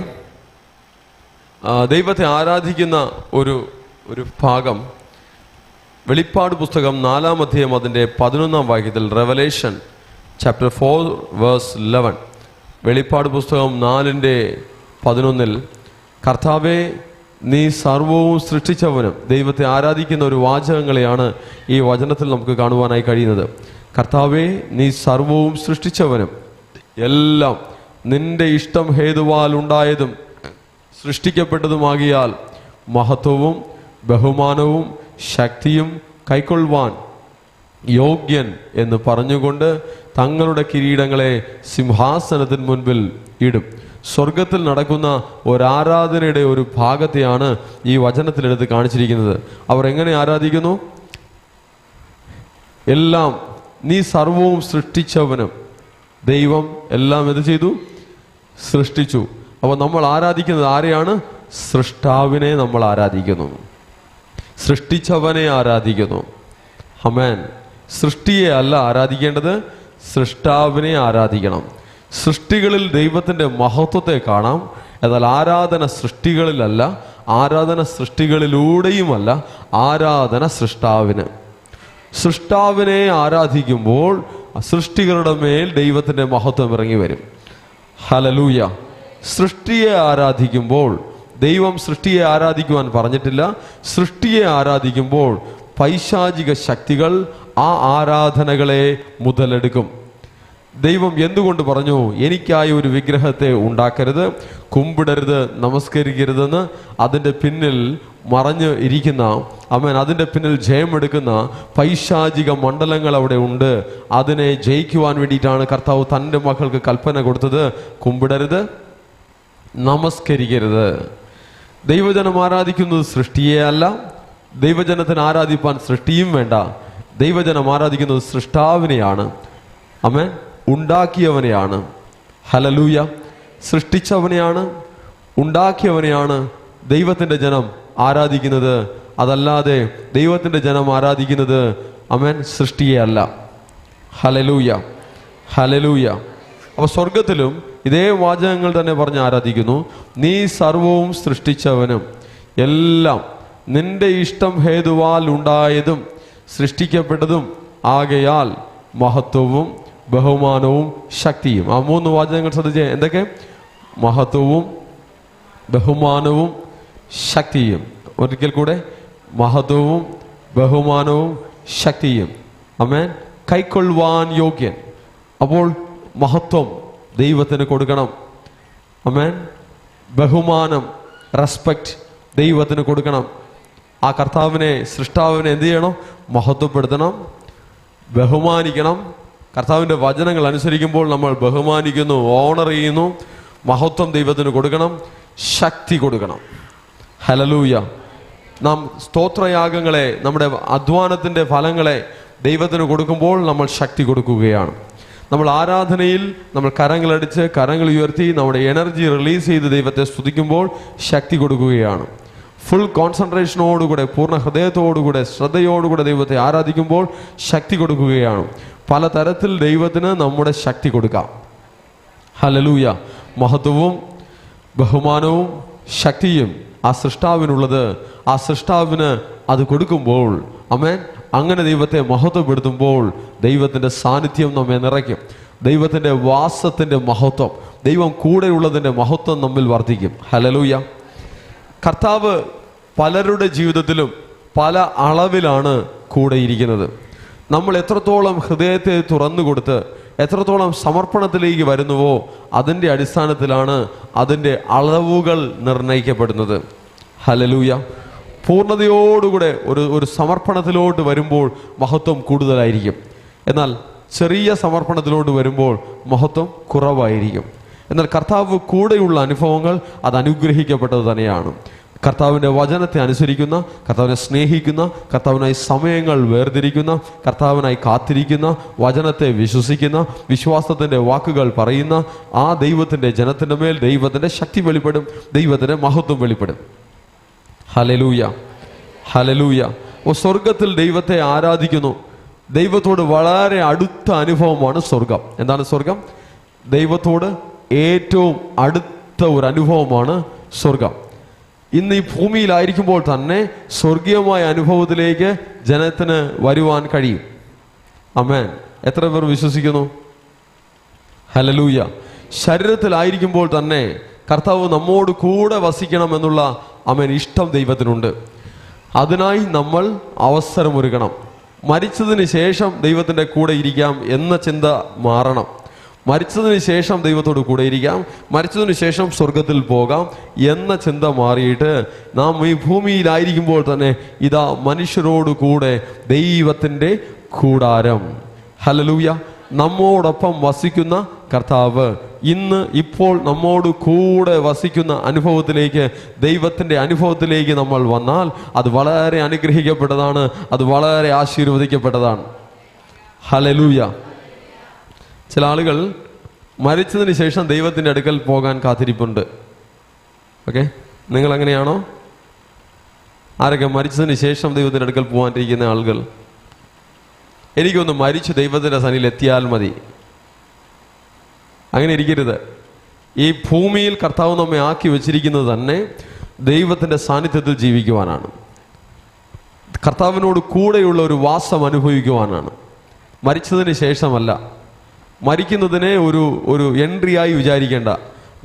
ദൈവത്തെ ആരാധിക്കുന്ന ഒരു ഭാഗം വെളിപ്പാട് പുസ്തകം 4-ാം അധ്യായം അതിൻ്റെ 11-ാം വാക്യത്തിൽ, റെവലേഷൻ ചാപ്റ്റർ 4 വേഴ്സ് 11, വെളിപ്പാട് പുസ്തകം 4:11, കർത്താവേ നീ സർവവും സൃഷ്ടിച്ചവനും. ദൈവത്തെ ആരാധിക്കുന്ന ഒരു വാചകങ്ങളെയാണ് ഈ വചനത്തിൽ നമുക്ക് കാണുവാനായി കഴിയുന്നത്. കർത്താവേ നീ സർവവും സൃഷ്ടിച്ചവനും, എല്ലാം നിന്റെ ഇഷ്ടം ഹേതുവാൽ ഉണ്ടായതും സൃഷ്ടിക്കപ്പെട്ടതുമാകിയാൽ മഹത്വവും ബഹുമാനവും ശക്തിയും കൈക്കൊള്ളുവാൻ യോഗ്യൻ എന്ന് പറഞ്ഞുകൊണ്ട് തങ്ങളുടെ കിരീടങ്ങളെ സിംഹാസനത്തിന് മുൻപിൽ ഇടും. സ്വർഗത്തിൽ നടക്കുന്ന ഒരാരാധനയുടെ ഒരു ഭാഗത്തെയാണ് ഈ വചനത്തിലെടുത്ത് കാണിച്ചിരിക്കുന്നത്. അവർ എങ്ങനെ ആരാധിക്കുന്നു? എല്ലാം നീ സർവവും സൃഷ്ടിച്ചവനും. ദൈവം എല്ലാം എന്ത് ചെയ്തു? സൃഷ്ടിച്ചു. അപ്പോൾ നമ്മൾ ആരാധിക്കുന്നത് ആരെയാണ്? സൃഷ്ടാവിനെ നമ്മൾ ആരാധിക്കുന്നു, സൃഷ്ടിച്ചവനെ ആരാധിക്കുന്നു. ആമേൻ. സൃഷ്ടിയെ അല്ല ആരാധിക്കേണ്ടത്, സൃഷ്ടാവിനെ ആരാധിക്കണം. സൃഷ്ടികളിൽ ദൈവത്തിൻ്റെ മഹത്വത്തെ കാണാം. എന്നാൽ ആരാധന സൃഷ്ടികളിലല്ല, ആരാധന സൃഷ്ടികളിലൂടെയുമല്ല, ആരാധന സൃഷ്ടാവിന്. സൃഷ്ടാവിനെ ആരാധിക്കുമ്പോൾ സൃഷ്ടികളുടെ മേൽ ദൈവത്തിൻ്റെ മഹത്വം ഇറങ്ങി വരും. ഹല്ലേലൂയ. സൃഷ്ടിയെ ആരാധിക്കുമ്പോൾ, ദൈവം സൃഷ്ടിയെ ആരാധിക്കുവാൻ പറഞ്ഞിട്ടില്ല, സൃഷ്ടിയെ ആരാധിക്കുമ്പോൾ പൈശാചിക ശക്തികൾ ആ ആരാധനകളെ മുതലെടുക്കും. ദൈവം എന്തുകൊണ്ട് പറഞ്ഞു എനിക്കായി ഒരു വിഗ്രഹത്തെ ഉണ്ടാക്കരുത്, കുമ്പിടരുത്, നമസ്കരിക്കരുതെന്ന്? അതിൻ്റെ പിന്നിൽ മറഞ്ഞ് ഇരിക്കുന്ന, അതിൻ്റെ പിന്നിൽ ജയമെടുക്കുന്ന പൈശാചിക മണ്ഡലങ്ങൾ അവിടെ ഉണ്ട്. അതിനെ ജയിക്കുവാൻ വേണ്ടിയിട്ടാണ് കർത്താവ് തൻ്റെ മക്കൾക്ക് കൽപ്പന കൊടുത്തത്, കുമ്പിടരുത്, നമസ്കരിക്കരുത്. ദൈവജനം ആരാധിക്കുന്നത് സൃഷ്ടിയെ അല്ല, ദൈവജനത്തിന് ആരാധിപ്പാൻ സൃഷ്ടിയും വേണ്ട. ദൈവജനം ആരാധിക്കുന്നത് സൃഷ്ടാവിനെയാണ്. ആമേൻ. ഉണ്ടാക്കിയവനെയാണ്. ഹല്ലേലൂയ. സൃഷ്ടിച്ചവനെയാണ്, ഉണ്ടാക്കിയവനെയാണ് ദൈവത്തിൻ്റെ ജനം ആരാധിക്കുന്നത്. അതല്ലാതെ ദൈവത്തിൻ്റെ ജനം ആരാധിക്കുന്നത് സൃഷ്ടിയെ അല്ല. Hallelujah, hallelujah. അപ്പോൾ സ്വർഗത്തിലും ഇതേ വാചകങ്ങൾ തന്നെ പറഞ്ഞ് ആരാധിക്കുന്നു. നീ സർവവും സൃഷ്ടിച്ചവനും എല്ലാം നിന്റെ ഇഷ്ടം ഹേതുവാൽ ഉണ്ടായതും സൃഷ്ടിക്കപ്പെട്ടതും ആകയാൽ മഹത്വവും ബഹുമാനവും ശക്തിയും. ആ 3 വാചകങ്ങൾ ശ്രദ്ധിച്ചേ. എന്തൊക്കെ? മഹത്വവും ബഹുമാനവും ശക്തിയും. ഒരിക്കൽ കൂടെ, മഹത്വവും ബഹുമാനവും ശക്തിയും. ആമേൻ. കൈക്കൊള്ളുവാൻ യോഗ്യൻ. അപ്പോൾ മഹത്വം ദൈവത്തിന് കൊടുക്കണം. ആമേൻ. ബഹുമാനം, റെസ്പെക്റ്റ് ദൈവത്തിന് കൊടുക്കണം. ആ കർത്താവിനെ, സൃഷ്ടാവിനെ എന്ത് ചെയ്യണം? മഹത്വപ്പെടുത്തണം, ബഹുമാനിക്കണം. കർത്താവിൻ്റെ വചനങ്ങൾ അനുസരിക്കുമ്പോൾ നമ്മൾ ബഹുമാനിക്കുന്നു, ഓണർ ചെയ്യുന്നു. മഹത്വം ദൈവത്തിന് കൊടുക്കണം, ശക്തി കൊടുക്കണം. ഹല്ലേലൂയ. നാം സ്തോത്രയാഗങ്ങളെ, നമ്മുടെ അധ്വാനത്തിൻ്റെ ഫലങ്ങളെ ദൈവത്തിന് കൊടുക്കുമ്പോൾ നമ്മൾ ശക്തി കൊടുക്കുകയാണ്. നമ്മൾ ആരാധനയിൽ നമ്മൾ കരങ്ങളടിച്ച്, കരങ്ങൾ ഉയർത്തി നമ്മുടെ എനർജി റിലീസ് ചെയ്ത് ദൈവത്തെ സ്തുതിക്കുമ്പോൾ ശക്തി കൊടുക്കുകയാണ്. ഫുൾ കോൺസെൻട്രേഷനോടുകൂടെ, പൂർണ്ണ ഹൃദയത്തോടുകൂടെ, ശ്രദ്ധയോടുകൂടെ ദൈവത്തെ ആരാധിക്കുമ്പോൾ ശക്തി കൊടുക്കുകയാണ്. പലതരത്തിൽ ദൈവത്തിന് നമ്മുടെ ശക്തി കൊടുക്കാം. ഹല്ലേലൂയ. മഹത്വവും ബഹുമാനവും ശക്തിയും ആ സൃഷ്ടാവിനുള്ളത്. ആ സൃഷ്ടാവിന് അത് കൊടുക്കുമ്പോൾ, ആമേൻ, അങ്ങനെ ദൈവത്തെ മഹത്വപ്പെടുത്തുമ്പോൾ ദൈവത്തിൻ്റെ സാന്നിധ്യം നമ്മെ നിറയ്ക്കും. ദൈവത്തിൻ്റെ വാസത്തിൻ്റെ മഹത്വം, ദൈവം കൂടെയുള്ളതിൻ്റെ മഹത്വം നമ്മിൽ വർദ്ധിക്കും. ഹല്ലേലൂയ. കർത്താവ് പലരുടെ ജീവിതത്തിലും പല അളവിലാണ് കൂടെയിരിക്കുന്നത്. നമ്മൾ എത്രത്തോളം ഹൃദയത്തെ തുറന്നു കൊടുത്ത് എത്രത്തോളം സമർപ്പണത്തിലേക്ക് വരുന്നുവോ അതിൻ്റെ അടിസ്ഥാനത്തിലാണ് അതിൻ്റെ അളവുകൾ നിർണയിക്കപ്പെടുന്നത്. ഹല്ലേലൂയ. പൂർണ്ണതയോടുകൂടെ ഒരു സമർപ്പണത്തിലോട്ട് വരുമ്പോൾ മഹത്വം കൂടുതലായിരിക്കും. എന്നാൽ ചെറിയ സമർപ്പണത്തിലോട്ട് വരുമ്പോൾ മഹത്വം കുറവായിരിക്കും. എന്നാൽ കർത്താവ് കൂടെയുള്ള അനുഭവങ്ങൾ അത് അനുഗ്രഹിക്കപ്പെട്ടത് തന്നെയാണ്. കർത്താവിൻ്റെ വചനത്തെ അനുസരിക്കുന്ന, കർത്താവിനെ സ്നേഹിക്കുന്ന, കർത്താവിനായി സമയങ്ങൾ വേർതിരിക്കുന്ന, കർത്താവിനായി കാത്തിരിക്കുന്ന, വചനത്തെ വിശ്വസിക്കുന്ന, വിശ്വാസത്തിൻ്റെ വാക്കുകൾ പറയുന്ന ആ ദൈവത്തിൻ്റെ ജനത്തിൻ്റെ മേൽ ദൈവത്തിൻ്റെ ശക്തി വെളിപ്പെടും, ദൈവത്തിൻ്റെ മഹത്വം വെളിപ്പെടും. Hallelujah, hallelujah. സ്വർഗത്തിൽ ദൈവത്തെ ആരാധിക്കുന്നു. ദൈവത്തോട് വളരെ അടുത്ത അനുഭവമാണ് സ്വർഗം. എന്താണ് സ്വർഗം? ദൈവത്തോട് ഏറ്റവും അടുത്ത ഒരു അനുഭവമാണ് സ്വർഗം. ഇന്ന് ഈ ഭൂമിയിലായിരിക്കുമ്പോൾ തന്നെ സ്വർഗീയമായ അനുഭവത്തിലേക്ക് ജനത്തിന് വരുവാൻ കഴിയും. ആമേൻ. എത്ര പേർ വിശ്വസിക്കുന്നു? ഹല്ലേലൂയ. ശരീരത്തിലായിരിക്കുമ്പോൾ തന്നെ കർത്താവ് നമ്മോട് കൂടെ വസിക്കണമെന്നുള്ള ഇഷ്ടം ദൈവത്തിനുണ്ട്. അതിനായി നമ്മൾ അവസരമൊരുക്കണം. മരിച്ചതിന് ശേഷം ദൈവത്തിൻ്റെ കൂടെ ഇരിക്കാം എന്ന ചിന്ത മാറണം. മരിച്ചതിന് ശേഷം ദൈവത്തോട് കൂടെ ഇരിക്കാം, മരിച്ചതിന് ശേഷം സ്വർഗത്തിൽ പോകാം എന്ന ചിന്ത മാറിയിട്ട് നാം ഈ ഭൂമിയിലായിരിക്കുമ്പോൾ തന്നെ ഇതാ മനുഷ്യരോട് കൂടെ ദൈവത്തിൻ്റെ കൂടാരം. ഹല്ലേലൂയ. നമ്മോടൊപ്പം വസിക്കുന്ന കർത്താവ് ഇപ്പോൾ നമ്മോട് കൂടെ വസിക്കുന്ന അനുഭവത്തിലേക്ക്, ദൈവത്തിൻ്റെ അനുഭവത്തിലേക്ക് നമ്മൾ വന്നാൽ അത് വളരെ അനുഗ്രഹിക്കപ്പെട്ടതാണ്, അത് വളരെ ആശീർവദിക്കപ്പെട്ടതാണ്. ഹല്ലേലൂയ. ചില ആളുകൾ മരിച്ചതിന് ശേഷം ദൈവത്തിൻ്റെ അടുക്കൽ പോകാൻ കാത്തിരിപ്പുണ്ട്. ഓക്കെ, നിങ്ങൾ അങ്ങനെയാണോ? ആരൊക്കെ മരിച്ചതിന് ശേഷം ദൈവത്തിൻ്റെ അടുക്കൽ പോകാനിരിക്കുന്ന ആളുകൾ? എനിക്കൊന്ന് മരിച്ച് ദൈവത്തിൻ്റെ സന്നിധിയിൽ എത്തിയാൽ മതി. അങ്ങനെ ഇരിക്കരുത്. ഈ ഭൂമിയിൽ കർത്താവ് നമ്മെ ആക്കി വെച്ചിരിക്കുന്നത് തന്നെ ദൈവത്തിൻ്റെ സാന്നിധ്യത്തിൽ ജീവിക്കുവാനാണ്, കർത്താവിനോട് കൂടെയുള്ള ഒരു വാസം അനുഭവിക്കുവാനാണ്. മരിച്ചതിന് ശേഷമല്ല. മരിക്കുന്നതിനെ ഒരു എൻട്രിയായി വിചാരിക്കേണ്ട.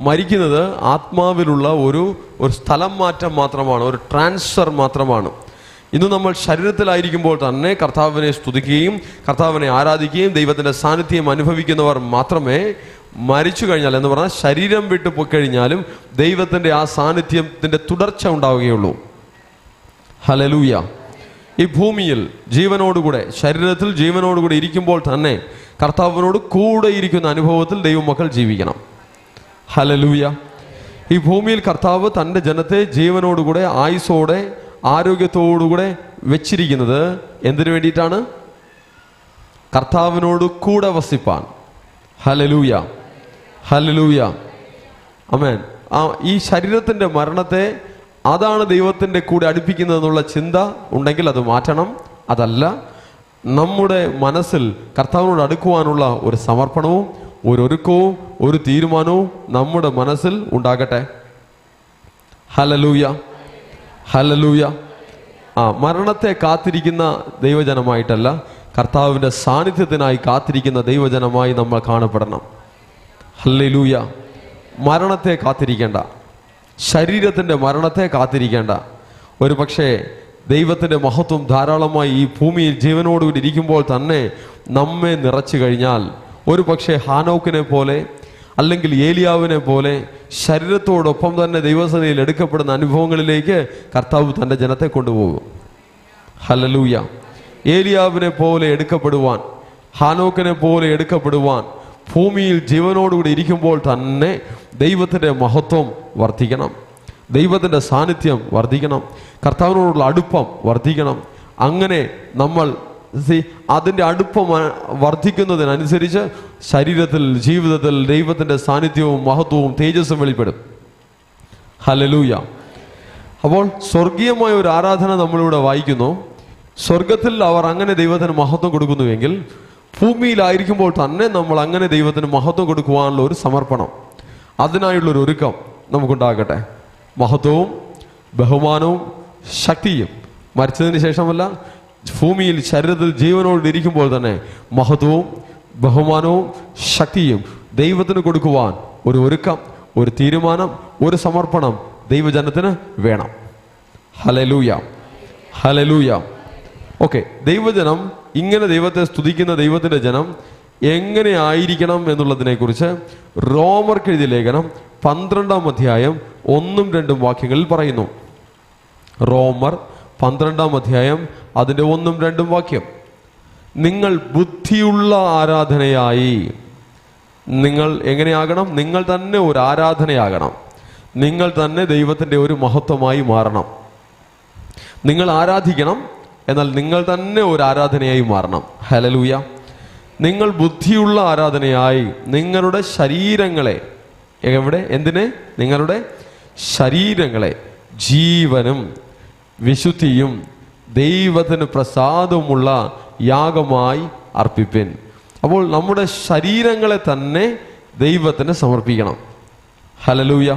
മരിക്കുന്നത് ആത്മാവിലുള്ള ഒരു സ്ഥലം മാറ്റം മാത്രമാണ്, ഒരു ട്രാൻസ്ഫർ മാത്രമാണ്. ഇന്ന് നമ്മൾ ശരീരത്തിലായിരിക്കുമ്പോൾ തന്നെ കർത്താവിനെ സ്തുതിക്കുകയും കർത്താവിനെ ആരാധിക്കുകയും ദൈവത്തിൻ്റെ സാന്നിധ്യം അനുഭവിക്കുന്നവർ മാത്രമേ മരിച്ചു കഴിഞ്ഞാൽ, എന്ന് പറഞ്ഞാൽ ശരീരം വിട്ടു പോയിക്കഴിഞ്ഞാലും ദൈവത്തിൻ്റെ ആ സാന്നിധ്യത്തിൻ്റെ തുടർച്ച ഉണ്ടാവുകയുള്ളൂ. ഹല്ലേലൂയ. ഈ ഭൂമിയിൽ ജീവനോടുകൂടെ, ശരീരത്തിൽ ജീവനോടുകൂടെ ഇരിക്കുമ്പോൾ തന്നെ കർത്താവിനോട് കൂടെ ഇരിക്കുന്ന അനുഭവത്തിൽ ദൈവമക്കൾ ജീവിക്കണം. ഹല്ലേലൂയ. ഈ ഭൂമിയിൽ കർത്താവ് തൻ്റെ ജനത്തെ ജീവനോടുകൂടെ, ആയുസ്സോടെ, ആരോഗ്യത്തോടുകൂടെ വെച്ചിരിക്കുന്നത് എന്തിനു വേണ്ടിയിട്ടാണ്? കർത്താവിനോട് കൂടെ വസിപ്പാൻ. ഹല്ലേലൂയ, ഹല്ലേലൂയ, ആമേൻ. ഈ ശരീരത്തിൻ്റെ മരണത്തെ അതാണ് ദൈവത്തിൻ്റെ കൂടെ അടുപ്പിക്കുന്നതെന്നുള്ള ചിന്ത ഉണ്ടെങ്കിൽ അത് മാറ്റണം. അതല്ല, നമ്മുടെ മനസ്സിൽ കർത്താവിനോട് അടുക്കുവാനുള്ള ഒരു സമർപ്പണവും ഒരു ഒരുക്കവും ഒരു തീരുമാനവും നമ്മുടെ മനസ്സിൽ ഉണ്ടാകട്ടെ. Hallelujah, hallelujah. മരണത്തെ കാത്തിരിക്കുന്ന ദൈവജനമായിട്ടല്ല, കർത്താവിൻ്റെ സാന്നിധ്യത്തിനായി കാത്തിരിക്കുന്ന ദൈവജനമായി നമ്മൾ കാണപ്പെടണം. ഹല്ലേലൂയ. മരണത്തെ കാത്തിരിക്കേണ്ട, ശരീരത്തിൻ്റെ മരണത്തെ കാത്തിരിക്കേണ്ട. ഒരു പക്ഷേ ദൈവത്തിൻ്റെ മഹത്വം ധാരാളമായി ഈ ഭൂമിയിൽ ജീവനോടുകൂടി ഇരിക്കുമ്പോൾ തന്നെ നമ്മെ നിറച്ചു കഴിഞ്ഞാൽ, ഒരു പക്ഷേ ഹാനോക്കിനെ പോലെ അല്ലെങ്കിൽ ഏലിയാവിനെ പോലെ ശരീരത്തോടൊപ്പം തന്നെ ദൈവസഭയിൽ എടുക്കപ്പെടുന്ന അനുഭവങ്ങളിലേക്ക് കർത്താവ് തൻ്റെ ജനത്തെ കൊണ്ടുപോകും. ഹല്ലേലൂയ. ഏലിയാവിനെ പോലെ എടുക്കപ്പെടുവാൻ, ഹാനോക്കിനെ പോലെ എടുക്കപ്പെടുവാൻ ഭൂമിയിൽ ജീവനോടുകൂടി ഇരിക്കുമ്പോൾ തന്നെ ദൈവത്തിൻ്റെ മഹത്വം വർദ്ധിക്കണം, ദൈവത്തിൻ്റെ സാന്നിധ്യം വർദ്ധിക്കണം, കർത്താവിനോടുള്ള അടുപ്പം വർദ്ധിക്കണം. അങ്ങനെ നമ്മൾ അതിൻ്റെ അടുപ്പം വർദ്ധിക്കുന്നതിനനുസരിച്ച് ശരീരത്തിൽ, ജീവിതത്തിൽ ദൈവത്തിൻ്റെ സാന്നിധ്യവും മഹത്വവും തേജസ്സും വെളിപ്പെടും. ഹല്ലേലൂയ. അപ്പോൾ സ്വർഗീയമായ ഒരു ആരാധന നമ്മളിവിടെ വായിക്കുന്നു. സ്വർഗത്തിൽ അവർ അങ്ങനെ ദൈവത്തിന് മഹത്വം കൊടുക്കുന്നുവെങ്കിൽ ഭൂമിയിലായിരിക്കുമ്പോൾ തന്നെ നമ്മൾ അങ്ങനെ ദൈവത്തിന് മഹത്വം കൊടുക്കുവാനുള്ള ഒരു സമർപ്പണം, അതിനായുള്ളൊരു ഒരുക്കം നമുക്കുണ്ടാകട്ടെ. മഹത്വവും ബഹുമാനവും ശക്തിയും മരിച്ചതിന് ശേഷമല്ല, ഭൂമിയിൽ ശരീരത്തിൽ ജീവനോട് ഇരിക്കുമ്പോൾ തന്നെ മഹത്വവും ബഹുമാനവും ശക്തിയും ദൈവത്തിന് കൊടുക്കുവാൻ ഒരു ഒരുക്കം, ഒരു തീരുമാനം, ഒരു സമർപ്പണം ദൈവജനത്തിന് വേണം. Hallelujah, hallelujah. ഓക്കെ, ദൈവജനം ഇങ്ങനെ ദൈവത്തെ സ്തുതിക്കുന്ന ദൈവത്തിൻ്റെ ജനം എങ്ങനെ ആയിരിക്കണം എന്നുള്ളതിനെക്കുറിച്ച് റോമർക്ക് എഴുതിയ ലേഖനം 12-ാം അധ്യായം 1-2 വാക്യങ്ങളിൽ പറയുന്നു. റോമർ 12-ാം അധ്യായം അതിൻ്റെ 1-2 വാക്യം. നിങ്ങൾ ബുദ്ധിയുള്ള ആരാധനയായി, നിങ്ങൾ എങ്ങനെയാകണം? നിങ്ങൾ തന്നെ ഒരു ആരാധനയാകണം, നിങ്ങൾ തന്നെ ദൈവത്തിൻ്റെ ഒരു മഹത്വമായി മാറണം. നിങ്ങൾ ആരാധിക്കണം, എന്നാൽ നിങ്ങൾ തന്നെ ഒരു ആരാധനയായി മാറണം. ഹല്ലേലൂയ. നിങ്ങൾ ബുദ്ധിയുള്ള ആരാധനയായി നിങ്ങളുടെ ശരീരങ്ങളെ, എന്തിനെ? നിങ്ങളുടെ ശരീരങ്ങളെ ജീവനും വിശുദ്ധിയും ദൈവത്തിന് പ്രസാദമുള്ള യാഗമായി അർപ്പിപ്പിൻ. അപ്പോൾ നമ്മുടെ ശരീരങ്ങളെ തന്നെ ദൈവത്തിന് സമർപ്പിക്കണം. ഹല്ലേലൂയ.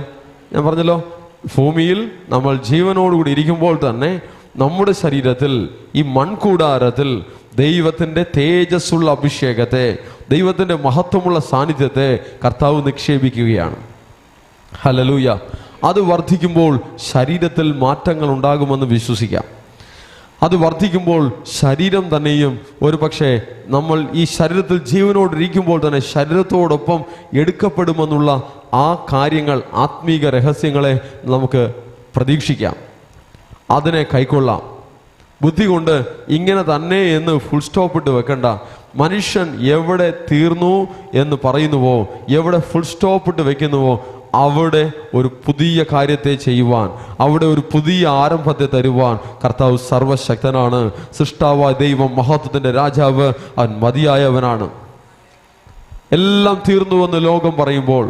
ഞാൻ പറഞ്ഞല്ലോ, ഭൂമിയിൽ നമ്മൾ ജീവനോടുകൂടി ഇരിക്കുമ്പോൾ തന്നെ നമ്മുടെ ശരീരത്തിൽ, ഈ മൺകൂടാരത്തിൽ ദൈവത്തിൻ്റെ തേജസ്സുള്ള അഭിഷേകത്തെ, ദൈവത്തിൻ്റെ മഹത്വമുള്ള സാന്നിധ്യത്തെ കർത്താവ് നിക്ഷേപിക്കുകയാണ്. ഹല്ലേലൂയ. അത് വർദ്ധിക്കുമ്പോൾ ശരീരത്തിൽ മാറ്റങ്ങൾ ഉണ്ടാകുമെന്ന് വിശ്വസിക്കാം. അത് വർദ്ധിക്കുമ്പോൾ ശരീരം തന്നെയും, ഒരു പക്ഷേ നമ്മൾ ഈ ശരീരത്തിൽ ജീവനോടിരിക്കുമ്പോൾ തന്നെ ശരീരത്തോടൊപ്പം എടുക്കപ്പെടുമെന്നുള്ള ആ കാര്യങ്ങൾ, ആത്മീക രഹസ്യങ്ങളെ നമുക്ക് പ്രതീക്ഷിക്കാം, അതിനെ കൈക്കൊള്ളാം. ബുദ്ധി കൊണ്ട് ഇങ്ങനെ തന്നെ എന്ന് ഫുൾ സ്റ്റോപ്പ് ഇട്ട് വെക്കണ്ട. മനുഷ്യൻ എവിടെ തീർന്നു എന്ന് പറയുന്നുവോ, എവിടെ ഫുൾ സ്റ്റോപ്പ് ഇട്ട് വെക്കുന്നുവോ, അവിടെ ഒരു പുതിയ കാര്യത്തെ ചെയ്യുവാൻ, അവിടെ ഒരു പുതിയ ആരംഭത്തെ തരുവാൻ കർത്താവ് സർവശക്തനാണ്. സൃഷ്ടാവായ ദൈവം, മഹത്വത്തിൻ്റെ രാജാവ്, അവൻ മതിയായവനാണ്. എല്ലാം തീർന്നുവെന്ന് ലോകം പറയുമ്പോൾ,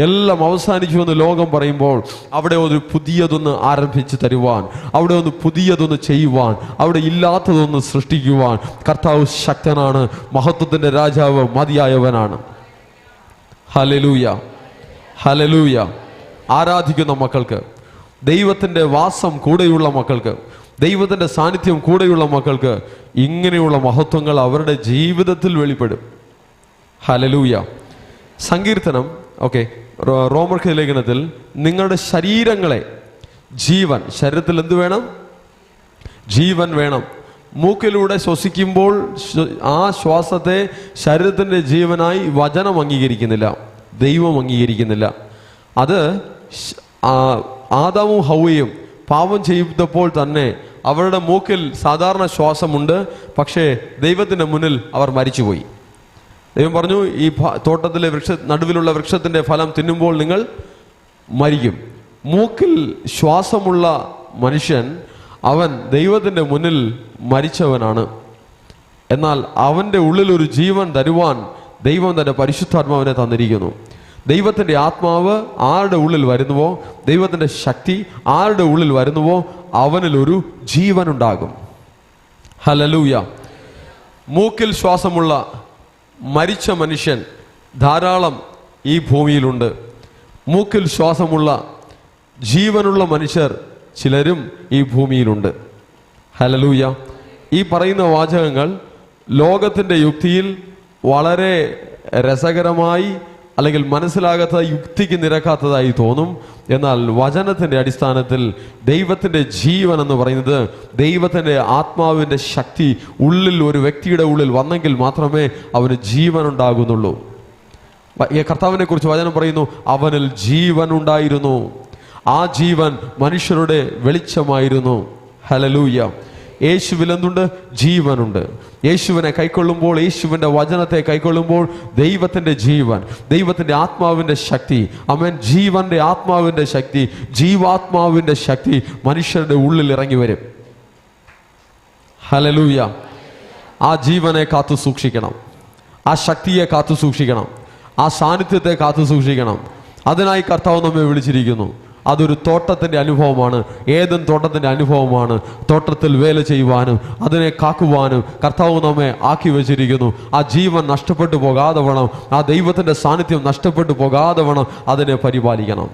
എല്ലാം അവസാനിച്ചുവെന്ന് ലോകം പറയുമ്പോൾ, അവിടെ ഒരു പുതിയതൊന്ന് ആരംഭിച്ച് തരുവാൻ, അവിടെ ഒന്ന് പുതിയതൊന്ന് ചെയ്യുവാൻ, അവിടെ ഇല്ലാത്തതൊന്ന് സൃഷ്ടിക്കുവാൻ കർത്താവ് ശക്തനാണ്. മഹത്വത്തിൻ്റെ രാജാവ് മതിയായവനാണ്. Hallelujah, hallelujah. ആരാധിക്കുന്ന മക്കൾക്ക്, ദൈവത്തിൻ്റെ വാസം കൂടെയുള്ള മക്കൾക്ക്, ദൈവത്തിൻ്റെ സാന്നിധ്യം കൂടെയുള്ള മക്കൾക്ക് ഇങ്ങനെയുള്ള മഹത്വങ്ങൾ അവരുടെ ജീവിതത്തിൽ വെളിപ്പെടും. ഹല്ലേലൂയ. സങ്കീർത്തനം റോമർക്ക് ലേഖനത്തിൽ നിങ്ങളുടെ ശരീരങ്ങളെ ജീവൻ, ശരീരത്തിൽ എന്ത് വേണം? ജീവൻ വേണം. മൂക്കിലൂടെ ശ്വസിക്കുമ്പോൾ ആ ശ്വാസത്തെ ശരീരത്തിൻ്റെ ജീവനായി വചനം അംഗീകരിക്കുന്നില്ല, ദൈവം അംഗീകരിക്കുന്നില്ല. അത് ആദാമും ഹൗവയും പാപം ചെയ്തപ്പോൾ തന്നെ അവരുടെ മൂക്കിൽ സാധാരണ ശ്വാസമുണ്ട്, പക്ഷേ ദൈവത്തിൻ്റെ മുന്നിൽ അവർ മരിച്ചുപോയി. ദൈവം പറഞ്ഞു, ഈ തോട്ടത്തിലെ നടുവിലുള്ള വൃക്ഷത്തിൻ്റെ ഫലം തിന്നുമ്പോൾ നിങ്ങൾ മരിക്കും. മൂക്കിൽ ശ്വാസമുള്ള മനുഷ്യൻ അവൻ ദൈവത്തിൻ്റെ മുന്നിൽ മരിച്ചവനാണ്. എന്നാൽ അവൻ്റെ ഉള്ളിൽ ഒരു ജീവൻ തരുവാൻ ദൈവം തൻ്റെ പരിശുദ്ധാത്മാവിനെ തന്നിരിക്കുന്നു. ദൈവത്തിൻ്റെ ആത്മാവ് ആരുടെ ഉള്ളിൽ വരുന്നുവോ, ദൈവത്തിൻ്റെ ശക്തി ആരുടെ ഉള്ളിൽ വരുന്നുവോ, അവനിലൊരു ജീവനുണ്ടാകും. ഹല്ലേലൂയ. മൂക്കിൽ ശ്വാസമുള്ള മരിച്ച മനുഷ്യൻ ധാരാളം ഈ ഭൂമിയിലുണ്ട്. മൂക്കിൽ ശ്വാസമുള്ള ജീവനുള്ള മനുഷ്യർ ചിലരും ഈ ഭൂമിയിലുണ്ട്. ഹല്ലേലൂയ. ഈ പറയുന്ന വാചകങ്ങൾ ലോകത്തിൻ്റെ യുക്തിയിൽ വളരെ രസകരമായി അല്ലെങ്കിൽ മനസ്സിലാകാത്ത, യുക്തിക്ക് നിരക്കാത്തതായി തോന്നും. എന്നാൽ വചനത്തിൻ്റെ അടിസ്ഥാനത്തിൽ ദൈവത്തിൻ്റെ ജീവൻ എന്ന് പറയുന്നത് ദൈവത്തിൻ്റെ ആത്മാവിൻ്റെ ശക്തി ഉള്ളിൽ ഒരു വ്യക്തിയുടെ ഉള്ളിൽ വന്നെങ്കിൽ മാത്രമേ അവന് ജീവൻ ഉണ്ടാകുന്നുള്ളൂ. കർത്താവിനെ കുറിച്ച് വചനം പറയുന്നു, അവനിൽ ജീവൻ ഉണ്ടായിരുന്നു, ആ ജീവൻ മനുഷ്യരുടെ വെളിച്ചമായിരുന്നു. ഹല്ലേലൂയ. യേശുവിൽ എന്തുണ്ട്? ജീവനുണ്ട്. യേശുവിനെ കൈക്കൊള്ളുമ്പോൾ, യേശുവിൻ്റെ വചനത്തെ കൈക്കൊള്ളുമ്പോൾ ദൈവത്തിൻ്റെ ജീവൻ, ദൈവത്തിൻ്റെ ആത്മാവിൻ്റെ ശക്തി, ആമേൻ, ജീവന്റെ ആത്മാവിൻ്റെ ശക്തി, ജീവാത്മാവിൻ്റെ ശക്തി മനുഷ്യരുടെ ഉള്ളിൽ ഇറങ്ങി വരും. ഹല്ലേലൂയ. ആ ജീവനെ കാത്തു സൂക്ഷിക്കണം, ആ ശക്തിയെ കാത്തു സൂക്ഷിക്കണം, ആ സാന്നിധ്യത്തെ കാത്തു സൂക്ഷിക്കണം. അതിനായി കർത്താവ് നമ്മെ വിളിച്ചിരിക്കുന്നു. അതൊരു തോട്ടത്തിൻ്റെ അനുഭവമാണ്, ഏദൻ തോട്ടത്തിൻ്റെ അനുഭവമാണ്. തോട്ടത്തിൽ വേല ചെയ്യുവാനും അതിനെ കാക്കുവാനും കർത്താവ് നമ്മെ ആക്കി വെച്ചിരിക്കുന്നു. ആ ജീവൻ നഷ്ടപ്പെട്ടു പോകാതെ വേണം, ആ ദൈവത്തിൻ്റെ സാന്നിധ്യം നഷ്ടപ്പെട്ടു പോകാതെ വേണം അതിനെ പരിപാലിക്കണം.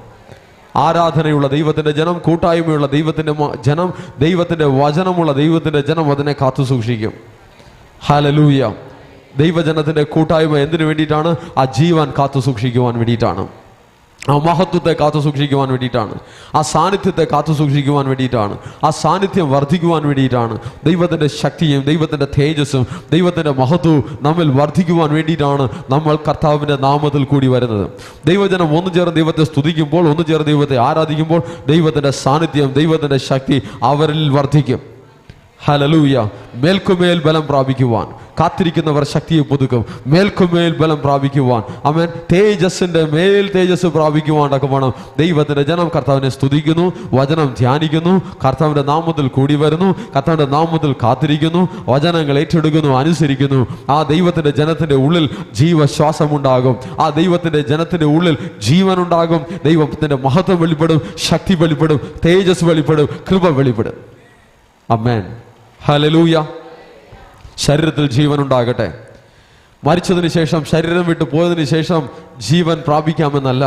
ആരാധനയുള്ള ദൈവത്തിൻ്റെ ജനം, കൂട്ടായ്മയുള്ള ദൈവത്തിൻ്റെ ജനം, ദൈവത്തിൻ്റെ വചനമുള്ള ദൈവത്തിൻ്റെ ജനം അതിനെ കാത്തു സൂക്ഷിക്കും. ഹല്ലേലൂയ. ദൈവജനത്തിൻ്റെ കൂട്ടായ്മ എന്തിനു വേണ്ടിയിട്ടാണ്? ആ ജീവൻ കാത്തു സൂക്ഷിക്കുവാൻ വേണ്ടിയിട്ടാണ്, ആ മഹത്വത്തെ കാത്തു സൂക്ഷിക്കുവാൻ വേണ്ടിയിട്ടാണ്, ആ സാന്നിധ്യത്തെ കാത്തു സൂക്ഷിക്കുവാൻ വേണ്ടിയിട്ടാണ്, ആ സാന്നിധ്യം വർദ്ധിക്കുവാൻ വേണ്ടിയിട്ടാണ്. ദൈവത്തിൻ്റെ ശക്തിയും ദൈവത്തിൻ്റെ തേജസ്സും ദൈവത്തിൻ്റെ മഹത്വവും നമ്മിൽ വർദ്ധിക്കുവാൻ വേണ്ടിയിട്ടാണ് നമ്മൾ കർത്താവിൻ്റെ നാമത്തിൽ കൂടി വരുന്നത്. ദൈവജനം ഒന്നു ചേർന്ന് ദൈവത്തെ സ്തുതിക്കുമ്പോൾ, ഒന്നു ചേർന്ന് ദൈവത്തെ ആരാധിക്കുമ്പോൾ ദൈവത്തിൻ്റെ സാന്നിധ്യം, ദൈവത്തിൻ്റെ ശക്തി അവരിൽ വർദ്ധിക്കും. ഹല്ലേലൂയ. മേൽക്കുമേൽ ബലം പ്രാപിക്കുവാൻ കാത്തിരിക്കുന്നവർ ശക്തിയെ പുതുക്കും. മേൽക്കുമേൽ ബലം പ്രാപിക്കുവാൻ, ആമേൻ, തേജസ്സിൻ്റെ മേൽ തേജസ് പ്രാപിക്കുവാൻ വേണം ദൈവത്തിൻ്റെ ജനം കർത്താവിനെ സ്തുതിക്കുന്നു, വചനം ധ്യാനിക്കുന്നു, കർത്താവിൻ്റെ നാമത്തിൽ കൂടി വരുന്നു, കർത്താവിൻ്റെ നാമത്തിൽ കാത്തിരിക്കുന്നു, വചനങ്ങൾ ഏറ്റെടുക്കുന്നു, അനുസരിക്കുന്നു. ആ ദൈവത്തിൻ്റെ ജനത്തിൻ്റെ ഉള്ളിൽ ജീവശ്വാസമുണ്ടാകും, ആ ദൈവത്തിൻ്റെ ജനത്തിൻ്റെ ഉള്ളിൽ ജീവനുണ്ടാകും. ദൈവത്തിൻ്റെ മഹത്വം വെളിപ്പെടും, ശക്തി വെളിപ്പെടും, തേജസ് വെളിപ്പെടും, കൃപ വെളിപ്പെടും. ആമേൻ. ഹല്ലേലൂയ. ശരീരത്തിൽ ജീവൻ ഉണ്ടാകട്ടെ. മരിച്ചതിന് ശേഷം, ശരീരം വിട്ടു പോയതിന് ശേഷം ജീവൻ പ്രാപിക്കാമെന്നല്ല,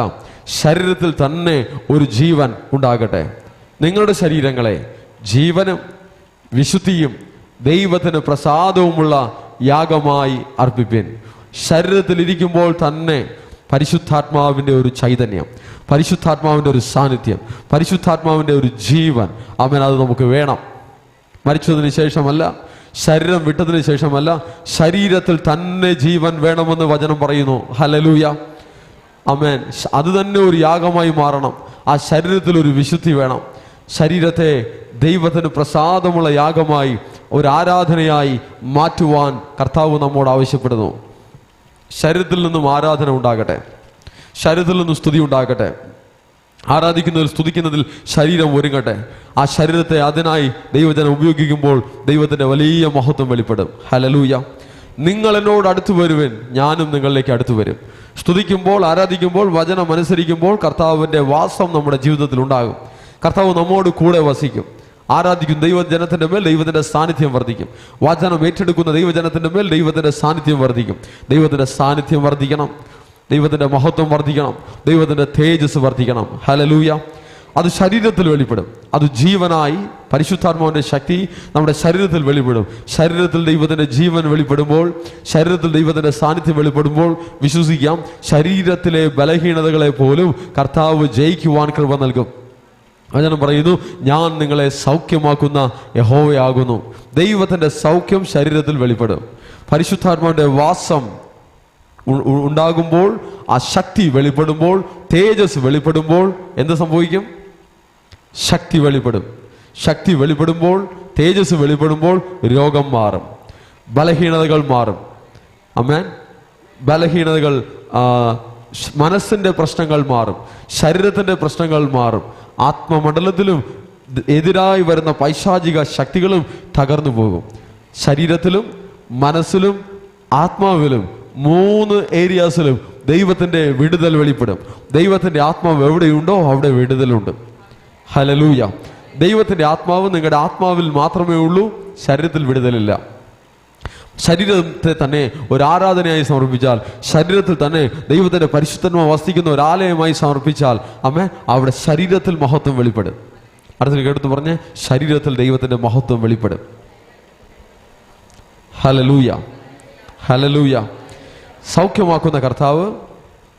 ശരീരത്തിൽ തന്നെ ഒരു ജീവൻ ഉണ്ടാകട്ടെ. നിങ്ങളുടെ ശരീരങ്ങളെ ജീവനും വിശുദ്ധിയും ദൈവത്തിന് പ്രസാദവുമുള്ള യാഗമായി അർപ്പിപ്പിൻ. ശരീരത്തിൽ ഇരിക്കുമ്പോൾ തന്നെ പരിശുദ്ധാത്മാവിൻ്റെ ഒരു ചൈതന്യം, പരിശുദ്ധാത്മാവിൻ്റെ ഒരു സാന്നിധ്യം, പരിശുദ്ധാത്മാവിൻ്റെ ഒരു ജീവൻ, ആമേൻ, അത് നമുക്ക് വേണം. മരിച്ചതിന് ശേഷമല്ല, ശരീരം വിട്ടതിന് ശേഷമല്ല, ശരീരത്തിൽ തന്നെ ജീവൻ വേണമെന്ന് വചനം പറയുന്നു. ഹല്ലേലൂയ. ആമേൻ. അത് തന്നെ ഒരു യാഗമായി മാറണം. ആ ശരീരത്തിൽ ഒരു വിശുദ്ധി വേണം. ശരീരത്തെ ദൈവത്തിന് പ്രസാദമുള്ള യാഗമായി, ഒരു ആരാധനയായി മാറ്റുവാൻ കർത്താവ് നമ്മോട് ആവശ്യപ്പെടുന്നു. ശരീരത്തിൽ നിന്നും ആരാധന ഉണ്ടാകട്ടെ, ശരീരത്തിൽ നിന്നും സ്തുതി ഉണ്ടാകട്ടെ. ആരാധിക്കുന്നതിൽ, സ്തുതിക്കുന്നതിൽ ശരീരം ഒരുങ്ങട്ടെ. ആ ശരീരത്തെ അതിനായി ദൈവജനം ഉപയോഗിക്കുമ്പോൾ ദൈവത്തിൻ്റെ വലിയ മഹത്വം വെളിപ്പെടും. ഹല്ലേലൂയ. നിങ്ങൾ എന്നോട് അടുത്തു വരുവിൻ, ഞാനും നിങ്ങളിലേക്ക് അടുത്തു വരും. സ്തുതിക്കുമ്പോൾ, ആരാധിക്കുമ്പോൾ, വചനം അനുസരിക്കുമ്പോൾ കർത്താവിൻ്റെ വാസം നമ്മുടെ ജീവിതത്തിൽ ഉണ്ടാകും. കർത്താവ് നമ്മോട് കൂടെ വസിക്കും. ആരാധിക്കും ദൈവജനത്തിൻ്റെ മേൽ ദൈവത്തിൻ്റെ സാന്നിധ്യം വർദ്ധിക്കും. വചനം ഏറ്റെടുക്കുന്ന ദൈവജനത്തിൻ്റെ മേൽ ദൈവത്തിൻ്റെ സാന്നിധ്യം വർദ്ധിക്കും. ദൈവത്തിൻ്റെ സാന്നിധ്യം വർദ്ധിക്കണം, ദൈവത്തിൻ്റെ മഹത്വം വർദ്ധിക്കണം, ദൈവത്തിൻ്റെ തേജസ് വർദ്ധിക്കണം. ഹല്ലേലൂയ. അത് ശരീരത്തിൽ വെളിപ്പെടും. അത് ജീവനായി പരിശുദ്ധാത്മാവിൻ്റെ ശക്തി നമ്മുടെ ശരീരത്തിൽ വെളിപ്പെടും. ശരീരത്തിൽ ദൈവത്തിൻ്റെ ജീവൻ വെളിപ്പെടുമ്പോൾ, ശരീരത്തിൽ ദൈവത്തിൻ്റെ സാന്നിധ്യം വെളിപ്പെടുമ്പോൾ വിശ്വസിക്കാം, ശരീരത്തിലെ ബലഹീനതകളെ പോലും കർത്താവ് ജയിക്കുവാൻ കൃപ നൽകും. വചനം പറയുന്നു, ഞാൻ നിങ്ങളെ സൗഖ്യമാക്കുന്ന യഹോവയാകുന്നു. ദൈവത്തിൻ്റെ സൗഖ്യം ശരീരത്തിൽ വെളിപ്പെടും. പരിശുദ്ധാത്മാവിൻ്റെ വാസം ഉണ്ടാകുമ്പോൾ, ആ ശക്തി വെളിപ്പെടുമ്പോൾ, തേജസ് വെളിപ്പെടുമ്പോൾ എന്ത് സംഭവിക്കും? ശക്തി വെളിപ്പെടും. ശക്തി വെളിപ്പെടുമ്പോൾ, തേജസ് വെളിപ്പെടുമ്പോൾ രോഗം മാറും, ബലഹീനതകൾ മാറും. ആമേൻ. ബലഹീനതകൾ, മനസ്സിൻ്റെ പ്രശ്നങ്ങൾ മാറും, ശരീരത്തിൻ്റെ പ്രശ്നങ്ങൾ മാറും, ആത്മമണ്ഡലത്തിലും എതിരായി വരുന്ന പൈശാചിക ശക്തികളും തകർന്നു പോകും. ശരീരത്തിലും മനസ്സിലും ആത്മാവിലും 3 ഏരിയാസിലും ദൈവത്തിൻ്റെ വിടുതൽ വെളിപ്പെടും. ദൈവത്തിൻ്റെ ആത്മാവ് എവിടെയുണ്ടോ അവിടെ വിടുതലുണ്ട്. ഹല്ലേലൂയ. ദൈവത്തിൻ്റെ ആത്മാവ് നിങ്ങളുടെ ആത്മാവിൽ മാത്രമേ ഉള്ളൂ, ശരീരത്തിൽ വിടുതലില്ല. ശരീരത്തെ തന്നെ ഒരു ആരാധനയായി സമർപ്പിച്ചാൽ, ശരീരത്തിൽ തന്നെ ദൈവത്തിൻ്റെ പരിശുദ്ധാത്മാവ് വസിക്കുന്ന ഒരു ആലയമായി സമർപ്പിച്ചാൽ, ആമേൻ, അവിടെ ശരീരത്തിൽ മഹത്വം വെളിപ്പെടും. അടുത്ത കേട്ടു പറഞ്ഞ്, ശരീരത്തിൽ ദൈവത്തിൻ്റെ മഹത്വം വെളിപ്പെടും. Hallelujah, hallelujah. സൗഖ്യമാക്കുന്ന കർത്താവ്,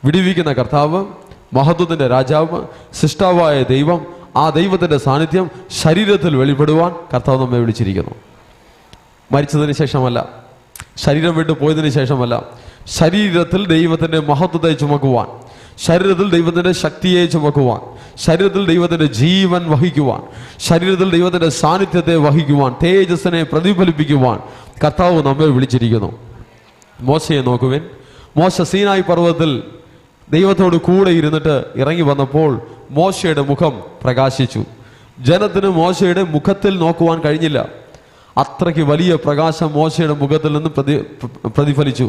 വിടുവിക്കുന്ന കർത്താവ്, മഹത്വത്തിൻ്റെ രാജാവ്, സൃഷ്ടാവായ ദൈവം, ആ ദൈവത്തിൻ്റെ സാന്നിധ്യം ശരീരത്തിൽ വെളിപ്പെടുവാൻ കർത്താവ് നമ്മെ വിളിച്ചിരിക്കുന്നു. മരിച്ചതിന് ശേഷമല്ല, ശരീരം വിട്ടു പോയതിനു ശേഷമല്ല, ശരീരത്തിൽ ദൈവത്തിൻ്റെ മഹത്വത്തെ ചുമക്കുവാൻ, ശരീരത്തിൽ ദൈവത്തിൻ്റെ ശക്തിയെ ചുമക്കുവാൻ, ശരീരത്തിൽ ദൈവത്തിൻ്റെ ജീവൻ വഹിക്കുവാൻ, ശരീരത്തിൽ ദൈവത്തിൻ്റെ സാന്നിധ്യത്തെ വഹിക്കുവാൻ, തേജസ്സിനെ പ്രതിഫലിപ്പിക്കുവാൻ കർത്താവ് നമ്മെ വിളിച്ചിരിക്കുന്നു. മോശയെ നോക്കുവിൻ. മോശ സീനായി പർവ്വതത്തിൽ ദൈവത്തോട് കൂടെ ഇരുന്നിട്ട് ഇറങ്ങി വന്നപ്പോൾ മോശയുടെ മുഖം പ്രകാശിച്ചു. ജനത്തിന് മോശയുടെ മുഖത്തിൽ നോക്കുവാൻ കഴിഞ്ഞില്ല. അത്രയ്ക്ക് വലിയ പ്രകാശം മോശയുടെ മുഖത്തിൽ നിന്ന് പ്രതിഫലിച്ചു.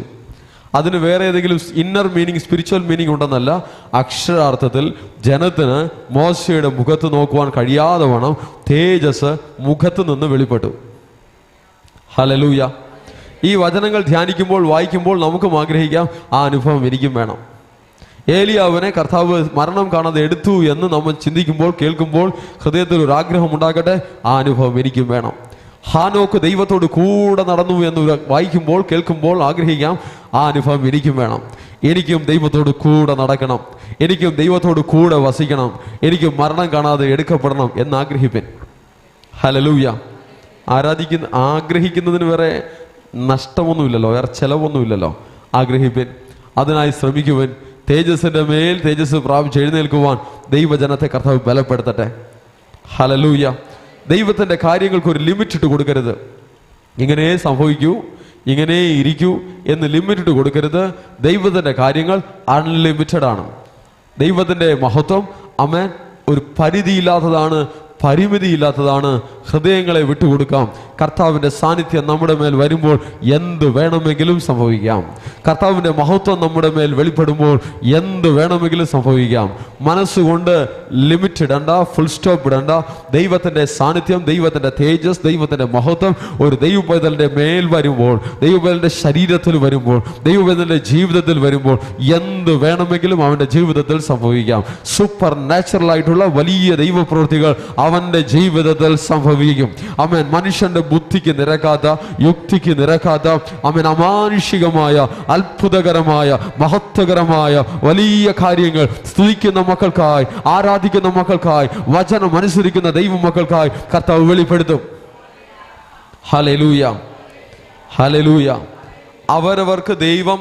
അതിന് വേറെ ഏതെങ്കിലും ഇന്നർ മീനിങ്, സ്പിരിച്വൽ മീനിങ് ഉണ്ടെന്നല്ല. അക്ഷരാർത്ഥത്തിൽ ജനത്തിന് മോശയുടെ മുഖത്ത് നോക്കുവാൻ കഴിയാതെ വണ്ണം തേജസ് മുഖത്ത് നിന്ന് വെളിപ്പെട്ടു. ഹല്ലേലൂയ. ഈ വചനങ്ങൾ ധ്യാനിക്കുമ്പോൾ, വായിക്കുമ്പോൾ നമുക്കും ആഗ്രഹിക്കാം, ആ അനുഭവം എനിക്കും വേണം. ഏലിയാവിനെ കർത്താവ് മരണം കാണാതെ എടുത്തു എന്ന് നമ്മൾ ചിന്തിക്കുമ്പോൾ, കേൾക്കുമ്പോൾ ഹൃദയത്തിൽ ഒരു ആഗ്രഹം ഉണ്ടാകട്ടെ, ആ അനുഭവം എനിക്കും വേണം. ഹാനോക്ക് ദൈവത്തോട് കൂടെ നടന്നു എന്ന് വായിക്കുമ്പോൾ, കേൾക്കുമ്പോൾ ആഗ്രഹിക്കാം, ആ അനുഭവം എനിക്കും വേണം. എനിക്കും ദൈവത്തോട് കൂടെ നടക്കണം, എനിക്കും ദൈവത്തോട് കൂടെ വസിക്കണം, എനിക്കും മരണം കാണാതെ എടുക്കപ്പെടണം എന്നാഗ്രഹിപ്പൻ. ഹല്ലേലൂയ. ആഗ്രഹിക്കുന്നതിന് വേറെ നഷ്ടമൊന്നുമില്ലല്ലോ, വേറെ ചെലവൊന്നുമില്ലല്ലോ. ആഗ്രഹിപ്പൻ, അതിനായി ശ്രമിക്കുവൻ. തേജസ്സിൻ്റെ മേൽ തേജസ് പ്രാപിച്ച് എഴുന്നേൽക്കുവാൻ ദൈവജനത്തെ കർത്താവ് ബലപ്പെടുത്തട്ടെ. ഹല്ലേലൂയ. ദൈവത്തിൻ്റെ കാര്യങ്ങൾക്ക് ഒരു ലിമിറ്റ് ഇട്ട് കൊടുക്കരുത്. ഇങ്ങനെ സംഭവിക്കൂ, ഇങ്ങനെ ഇരിക്കൂ എന്ന് ലിമിറ്റ് ഇട്ട് കൊടുക്കരുത്. ദൈവത്തിൻ്റെ കാര്യങ്ങൾ അൺലിമിറ്റഡ് ആണ്. ദൈവത്തിൻ്റെ മഹത്വം, ആമേൻ, ഒരു പരിധിയില്ലാത്തതാണ്, പരിമിതിയില്ലാത്തതാണ്. ഹൃദയങ്ങളെ വിട്ടുകൊടുക്കാം. കർത്താവിൻ്റെ സാന്നിധ്യം നമ്മുടെ മേൽ വരുമ്പോൾ എന്ത് വേണമെങ്കിലും സംഭവിക്കാം. കർത്താവിൻ്റെ മഹത്വം നമ്മുടെ മേൽ വെളിപ്പെടുമ്പോൾ എന്ത് വേണമെങ്കിലും സംഭവിക്കാം. മനസ്സുകൊണ്ട് ലിമിറ്റ് ഇടണ്ട, ഫുൾ സ്റ്റോപ്പ് ഇടണ്ട. ദൈവത്തിൻ്റെ സാന്നിധ്യം, ദൈവത്തിൻ്റെ തേജസ്, ദൈവത്തിൻ്റെ മഹത്വം ഒരു ദൈവപൈതലിൻ്റെ മേൽ വരുമ്പോൾ, ദൈവപൈതലിൻ്റെ ശരീരത്തിൽ വരുമ്പോൾ, ദൈവപൈതലിൻ്റെ ജീവിതത്തിൽ വരുമ്പോൾ എന്ത് വേണമെങ്കിലും അവൻ്റെ ജീവിതത്തിൽ സംഭവിക്കാം. സൂപ്പർ നാച്ചുറൽ ആയിട്ടുള്ള വലിയ ദൈവപ്രവൃത്തികൾ അവൻ്റെ ജീവിതത്തിൽ സംഭവിക്കും. ആമേൻ. മനുഷ്യന്റെ ബുദ്ധിക്ക് നിരക്കാത്ത, യുക്തിക്ക് നിരക്കാത്ത, ആമേൻ, അമാനുഷികമായ, അത്ഭുതകരമായ, മഹത്വകരമായ വലിയ കാര്യങ്ങൾ സ്തുതിക്കുന്ന മക്കൾക്കായി, ആരാധിക്കുന്ന മക്കൾക്കായി, വചനം അനുസരിക്കുന്ന ദൈവ മക്കൾക്കായി കർത്താവ് വെളിപ്പെടുത്തും. Hallelujah, hallelujah. അവരവർക്ക് ദൈവം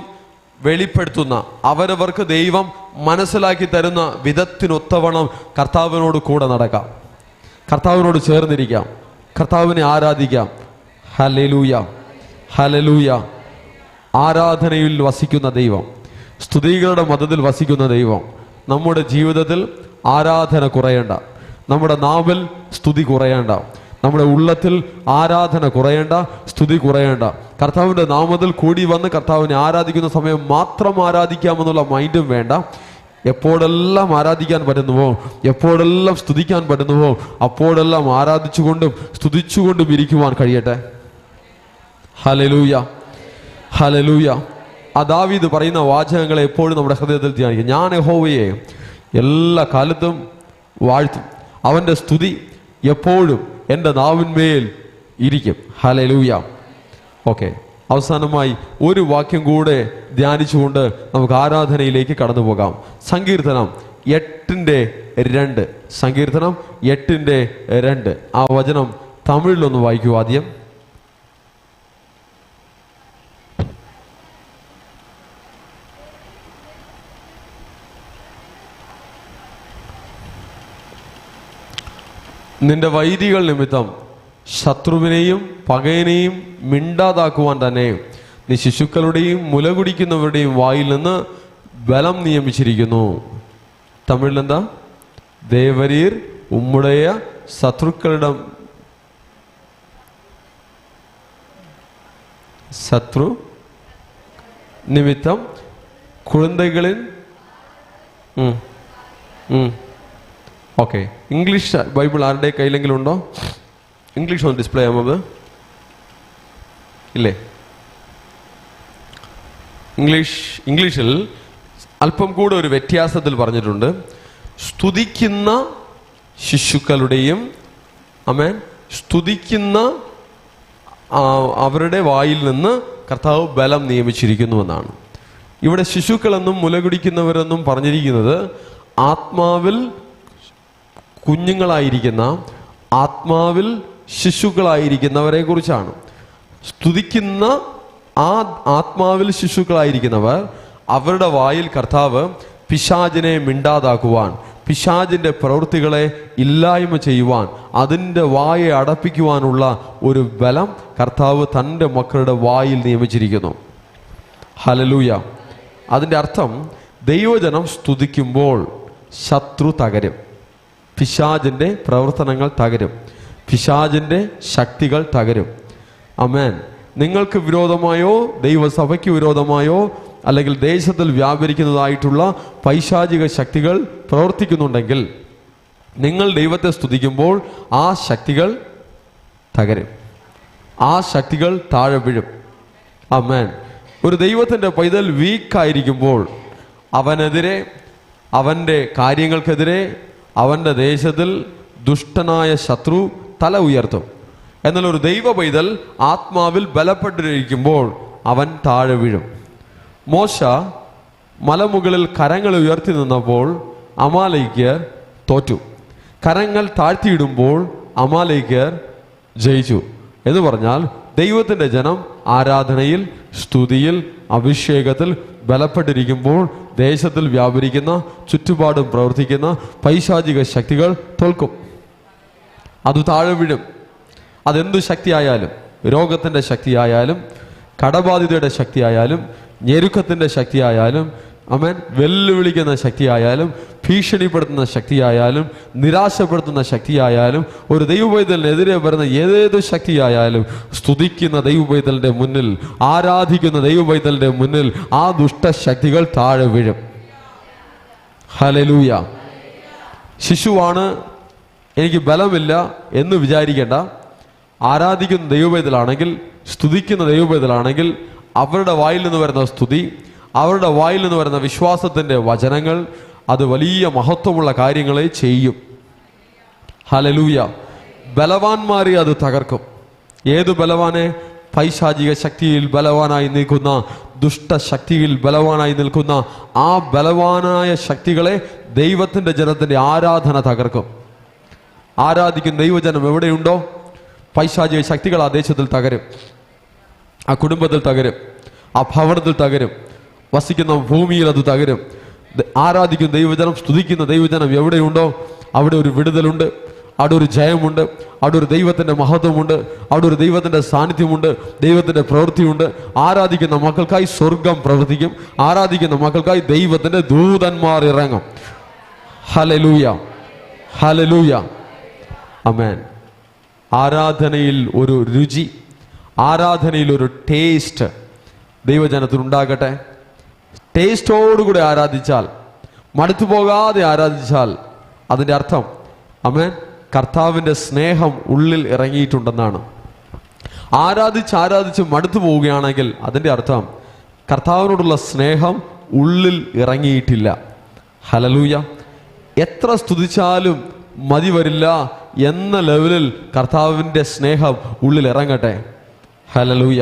വെളിപ്പെടുത്തുന്ന, അവരവർക്ക് ദൈവം മനസ്സിലാക്കി തരുന്ന വിധത്തിനൊത്തവണ്ണം കർത്താവിനോട് കൂടെ നടക്കാം, കർത്താവിനോട് ചേർന്നിരിക്കാം, കർത്താവിനെ ആരാധിക്കാം. Hallelujah, hallelujah. ആരാധനയിൽ വസിക്കുന്ന ദൈവം, സ്തുതികളുടെ മധ്യത്തിൽ വസിക്കുന്ന ദൈവം. നമ്മുടെ ജീവിതത്തിൽ ആരാധന കുറയേണ്ട, നമ്മുടെ നാവിൽ സ്തുതി കുറയേണ്ട, നമ്മുടെ ഉള്ളത്തിൽ ആരാധന കുറയേണ്ട, സ്തുതി കുറയേണ്ട. കർത്താവിൻ്റെ നാമത്തിൽ കൂടി വന്ന് കർത്താവിനെ ആരാധിക്കുന്ന സമയം മാത്രം ആരാധിക്കാമെന്നുള്ള മൈൻഡും വേണ്ട. എപ്പോഴെല്ലാം ആരാധിക്കാൻ പറ്റുന്നുവോ, എപ്പോഴെല്ലാം സ്തുതിക്കാൻ പറ്റുന്നുവോ അപ്പോഴെല്ലാം ആരാധിച്ചുകൊണ്ടും സ്തുതിച്ചുകൊണ്ടും ഇരിക്കുവാൻ കഴിയട്ടെ. Hallelujah, hallelujah. ആ ദാവീദ് പറയുന്ന വാചകങ്ങളെ എപ്പോഴും നമ്മുടെ ഹൃദയത്തിൽ ധ്യാനിക്കും. ഞാൻ യഹോവയെ എല്ലാ കാലത്തും വാഴ്ത്തും, അവൻ്റെ സ്തുതി എപ്പോഴും എൻ്റെ നാവിന്മേൽ ഇരിക്കും. ഹല്ലേലൂയ. ഓക്കെ, അവസാനമായി ഒരു വാക്യം കൂടെ ധ്യാനിച്ചുകൊണ്ട് നമുക്ക് ആരാധനയിലേക്ക് കടന്നു പോകാം. സങ്കീർത്തനം 8:2. സങ്കീർത്തനം 8:2. ആ വചനം തമിഴിലൊന്ന് വായിക്കൂ ആദ്യം. നിന്റെ വൈരികൾ നിമിത്തം ശത്രുവിനെയും പകയനെയും മിണ്ടാതാക്കുവാൻ തന്നെ നീ ശിശുക്കളുടെയും മുല കുടിക്കുന്നവരുടെയും വായിൽ നിന്ന് ബലം നിയമിച്ചിരിക്കുന്നു. തമിഴിലെന്താ? ദേവരീർ ഉമ്മുടയ ശത്രുക്കളുടെ ശത്രു നിമിത്തം കുഴന്തകളിൽ. ഓക്കെ, ഇംഗ്ലീഷ് ബൈബിൾ ആരുടെ കയ്യിലെങ്കിലും ഉണ്ടോ? ഇംഗ്ലീഷ് ഒന്ന് ഡിസ്പ്ലേ ചെയ്യാമത്? ഇല്ലേ? ഇംഗ്ലീഷിൽ അല്പം കൂടെ ഒരു വ്യത്യാസത്തിൽ പറഞ്ഞിട്ടുണ്ട്. സ്തുതിക്കുന്ന ശിശുക്കളുടെയും ആമേൻ സ്തുതിക്കുന്ന അവരുടെ വായിൽ നിന്ന് കർത്താവ് ബലം നിയമിച്ചിരിക്കുന്നുവെന്നാണ്. ഇവിടെ ശിശുക്കളെന്നും മുലകുടിക്കുന്നവരെന്നും പറഞ്ഞിരിക്കുന്നത് ആത്മാവിൽ കുഞ്ഞുങ്ങളായിരിക്കുന്ന, ആത്മാവിൽ ശിശുക്കളായിരിക്കുന്നവരെ കുറിച്ചാണ്. സ്തുതിക്കുന്ന ആ ആത്മാവിൽ ശിശുക്കളായിരിക്കുന്നവർ, അവരുടെ വായിൽ കർത്താവ് പിശാചിനെ മിണ്ടാതാക്കുവാൻ, പിശാചിൻ്റെ പ്രവൃത്തികളെ ഇല്ലായ്മ ചെയ്യുവാൻ, അതിൻ്റെ വായെ അടപ്പിക്കുവാനുള്ള ഒരു ബലം കർത്താവ് തൻ്റെ മക്കളുടെ വായിൽ നിയമിച്ചിരിക്കുന്നു. ഹല്ലേലൂയ. അതിൻ്റെ അർത്ഥം ദൈവജനം സ്തുതിക്കുമ്പോൾ ശത്രു തകരും, പിശാചിൻ്റെ പ്രവർത്തനങ്ങൾ തകരും, പിശാചിൻ്റെ ശക്തികൾ തകരും. ആമേൻ. നിങ്ങൾക്ക് വിരോധമായോ ദൈവസഭയ്ക്ക് വിരോധമായോ അല്ലെങ്കിൽ ദേശത്തിൽ വ്യാപരിക്കുന്നതായിട്ടുള്ള പൈശാചിക ശക്തികൾ പ്രവർത്തിക്കുന്നുണ്ടെങ്കിൽ നിങ്ങൾ ദൈവത്തെ സ്തുതിക്കുമ്പോൾ ആ ശക്തികൾ തകരും, ആ ശക്തികൾ താഴെ വീഴും. ആമേൻ. ഒരു ദൈവത്തിൻ്റെ പൈതൽ വീക്കായിരിക്കുമ്പോൾ അവനെതിരെ, അവൻ്റെ കാര്യങ്ങൾക്കെതിരെ, അവൻ്റെ ദേശത്തിൽ ദുഷ്ടനായ ശത്രു തല ഉയർത്തും. എന്നാൽ ഒരു ദൈവ പൈതൽ ആത്മാവിൽ ബലപ്പെട്ടിരിക്കുമ്പോൾ അവൻ താഴെ വീഴും. മോശ മലമുകളിൽ കരങ്ങൾ ഉയർത്തി നിന്നപ്പോൾ അമാലേക്യർ തോറ്റു. കരങ്ങൾ താഴ്ത്തിയിടുമ്പോൾ അമാലേക്യർ ജയിച്ചു. എന്ന് പറഞ്ഞാൽ ദൈവത്തിൻ്റെ ജനം ആരാധനയിൽ, സ്തുതിയിൽ, അഭിഷേകത്തിൽ ബലപ്പെട്ടിരിക്കുമ്പോൾ ദേശത്തിൽ വ്യാപരിക്കുന്ന, ചുറ്റുപാടും പ്രവർത്തിക്കുന്ന പൈശാചിക ശക്തികൾ തോൽക്കും. അത് താഴെ വീഴും. അതെന്തു ശക്തിയായാലും, രോഗത്തിൻ്റെ ശക്തിയായാലും, കടബാധിതയുടെ ശക്തിയായാലും, ഞെരുക്കത്തിൻ്റെ ശക്തിയായാലും, ആമേൻ, വെല്ലുവിളിക്കുന്ന ശക്തിയായാലും, ഭീഷണിപ്പെടുത്തുന്ന ശക്തിയായാലും, നിരാശപ്പെടുത്തുന്ന ശക്തിയായാലും, ഒരു ദൈവപൈതലിനെതിരെ വരുന്ന ഏതേതു ശക്തിയായാലും സ്തുതിക്കുന്ന ദൈവപൈതലിൻ്റെ മുന്നിൽ, ആരാധിക്കുന്ന ദൈവപൈതലിൻ്റെ മുന്നിൽ ആ ദുഷ്ടശക്തികൾ താഴെ വീഴും. ഹല്ലേലൂയ. ശിശുവാണ്, എനിക്ക് ബലമില്ല എന്ന് വിചാരിക്കേണ്ട. ആരാധിക്കുന്ന ദൈവപൈതലാണെങ്കിൽ, സ്തുതിക്കുന്ന ദൈവപൈതലാണെങ്കിൽ അവരുടെ വായിൽ നിന്ന് വരുന്ന സ്തുതി, അവരുടെ വായിൽ നിന്ന് വരുന്ന വിശ്വാസത്തിൻ്റെ വചനങ്ങൾ അത് വലിയ മഹത്വമുള്ള കാര്യങ്ങളെ ചെയ്യും. ഹല്ലേലൂയ. ബലവാന്മാരെ അത് തകർക്കും. ഏതു ബലവാനെ? പൈശാചിക ശക്തിയിൽ ബലവാനായി നിൽക്കുന്ന, ദുഷ്ടശക്തിയിൽ ബലവാനായി നിൽക്കുന്ന ആ ബലവാനായ ശക്തികളെ ദൈവത്തിൻ്റെ ജനത്തിൻ്റെ ആരാധന തകർക്കും. ആരാധിക്കുന്ന ദൈവജനം എവിടെയുണ്ടോ പൈശാചിക ശക്തികൾ ആ ദേശത്തിൽ തകരും, ആ കുടുംബത്തിൽ തകരും, ആ ഭവനത്തിൽ തകരും, വസിക്കുന്ന ഭൂമിയിൽ അത് തകരും. ആരാധിക്കുന്ന ദൈവജനം, സ്തുതിക്കുന്ന ദൈവജനം എവിടെയുണ്ടോ അവിടെ ഒരു വിടുതലുണ്ട്, അവിടെ ഒരു ജയമുണ്ട്, അവിടെ ഒരു ദൈവത്തിൻ്റെ മഹത്വമുണ്ട്, അവിടെ ഒരു ദൈവത്തിൻ്റെ സാന്നിധ്യമുണ്ട്, ദൈവത്തിൻ്റെ പ്രവൃത്തിയുണ്ട്. ആരാധിക്കുന്ന മക്കൾക്കായി സ്വർഗം പ്രവർത്തിക്കും. ആരാധിക്കുന്ന മക്കൾക്കായി ദൈവത്തിൻ്റെ ദൂതന്മാർ ഇറങ്ങും. ഹല്ലേലൂയ, ഹല്ലേലൂയ, ആമേൻ. ആരാധനയിൽ ഒരു രുചി, ആരാധനയിൽ ഒരു ടേസ്റ്റ് ദൈവജനത്തിനുണ്ടാകട്ടെ. ടേസ്റ്റോടുകൂടി ആരാധിച്ചാൽ, മടുത്തു പോകാതെ ആരാധിച്ചാൽ അതിൻ്റെ അർത്ഥം ആമേൻ കർത്താവിൻ്റെ സ്നേഹം ഉള്ളിൽ ഇറങ്ങിയിട്ടുണ്ടെന്നാണ്. ആരാധിച്ച് മടുത്തു പോവുകയാണെങ്കിൽ അതിൻ്റെ അർത്ഥം കർത്താവിനോടുള്ള സ്നേഹം ഉള്ളിൽ ഇറങ്ങിയിട്ടില്ല. ഹല്ലേലൂയ. എത്ര സ്തുതിച്ചാലും മതി വരില്ല എന്ന ലെവലിൽ കർത്താവിൻ്റെ സ്നേഹം ഉള്ളിൽ ഇറങ്ങട്ടെ. ഹല്ലേലൂയ.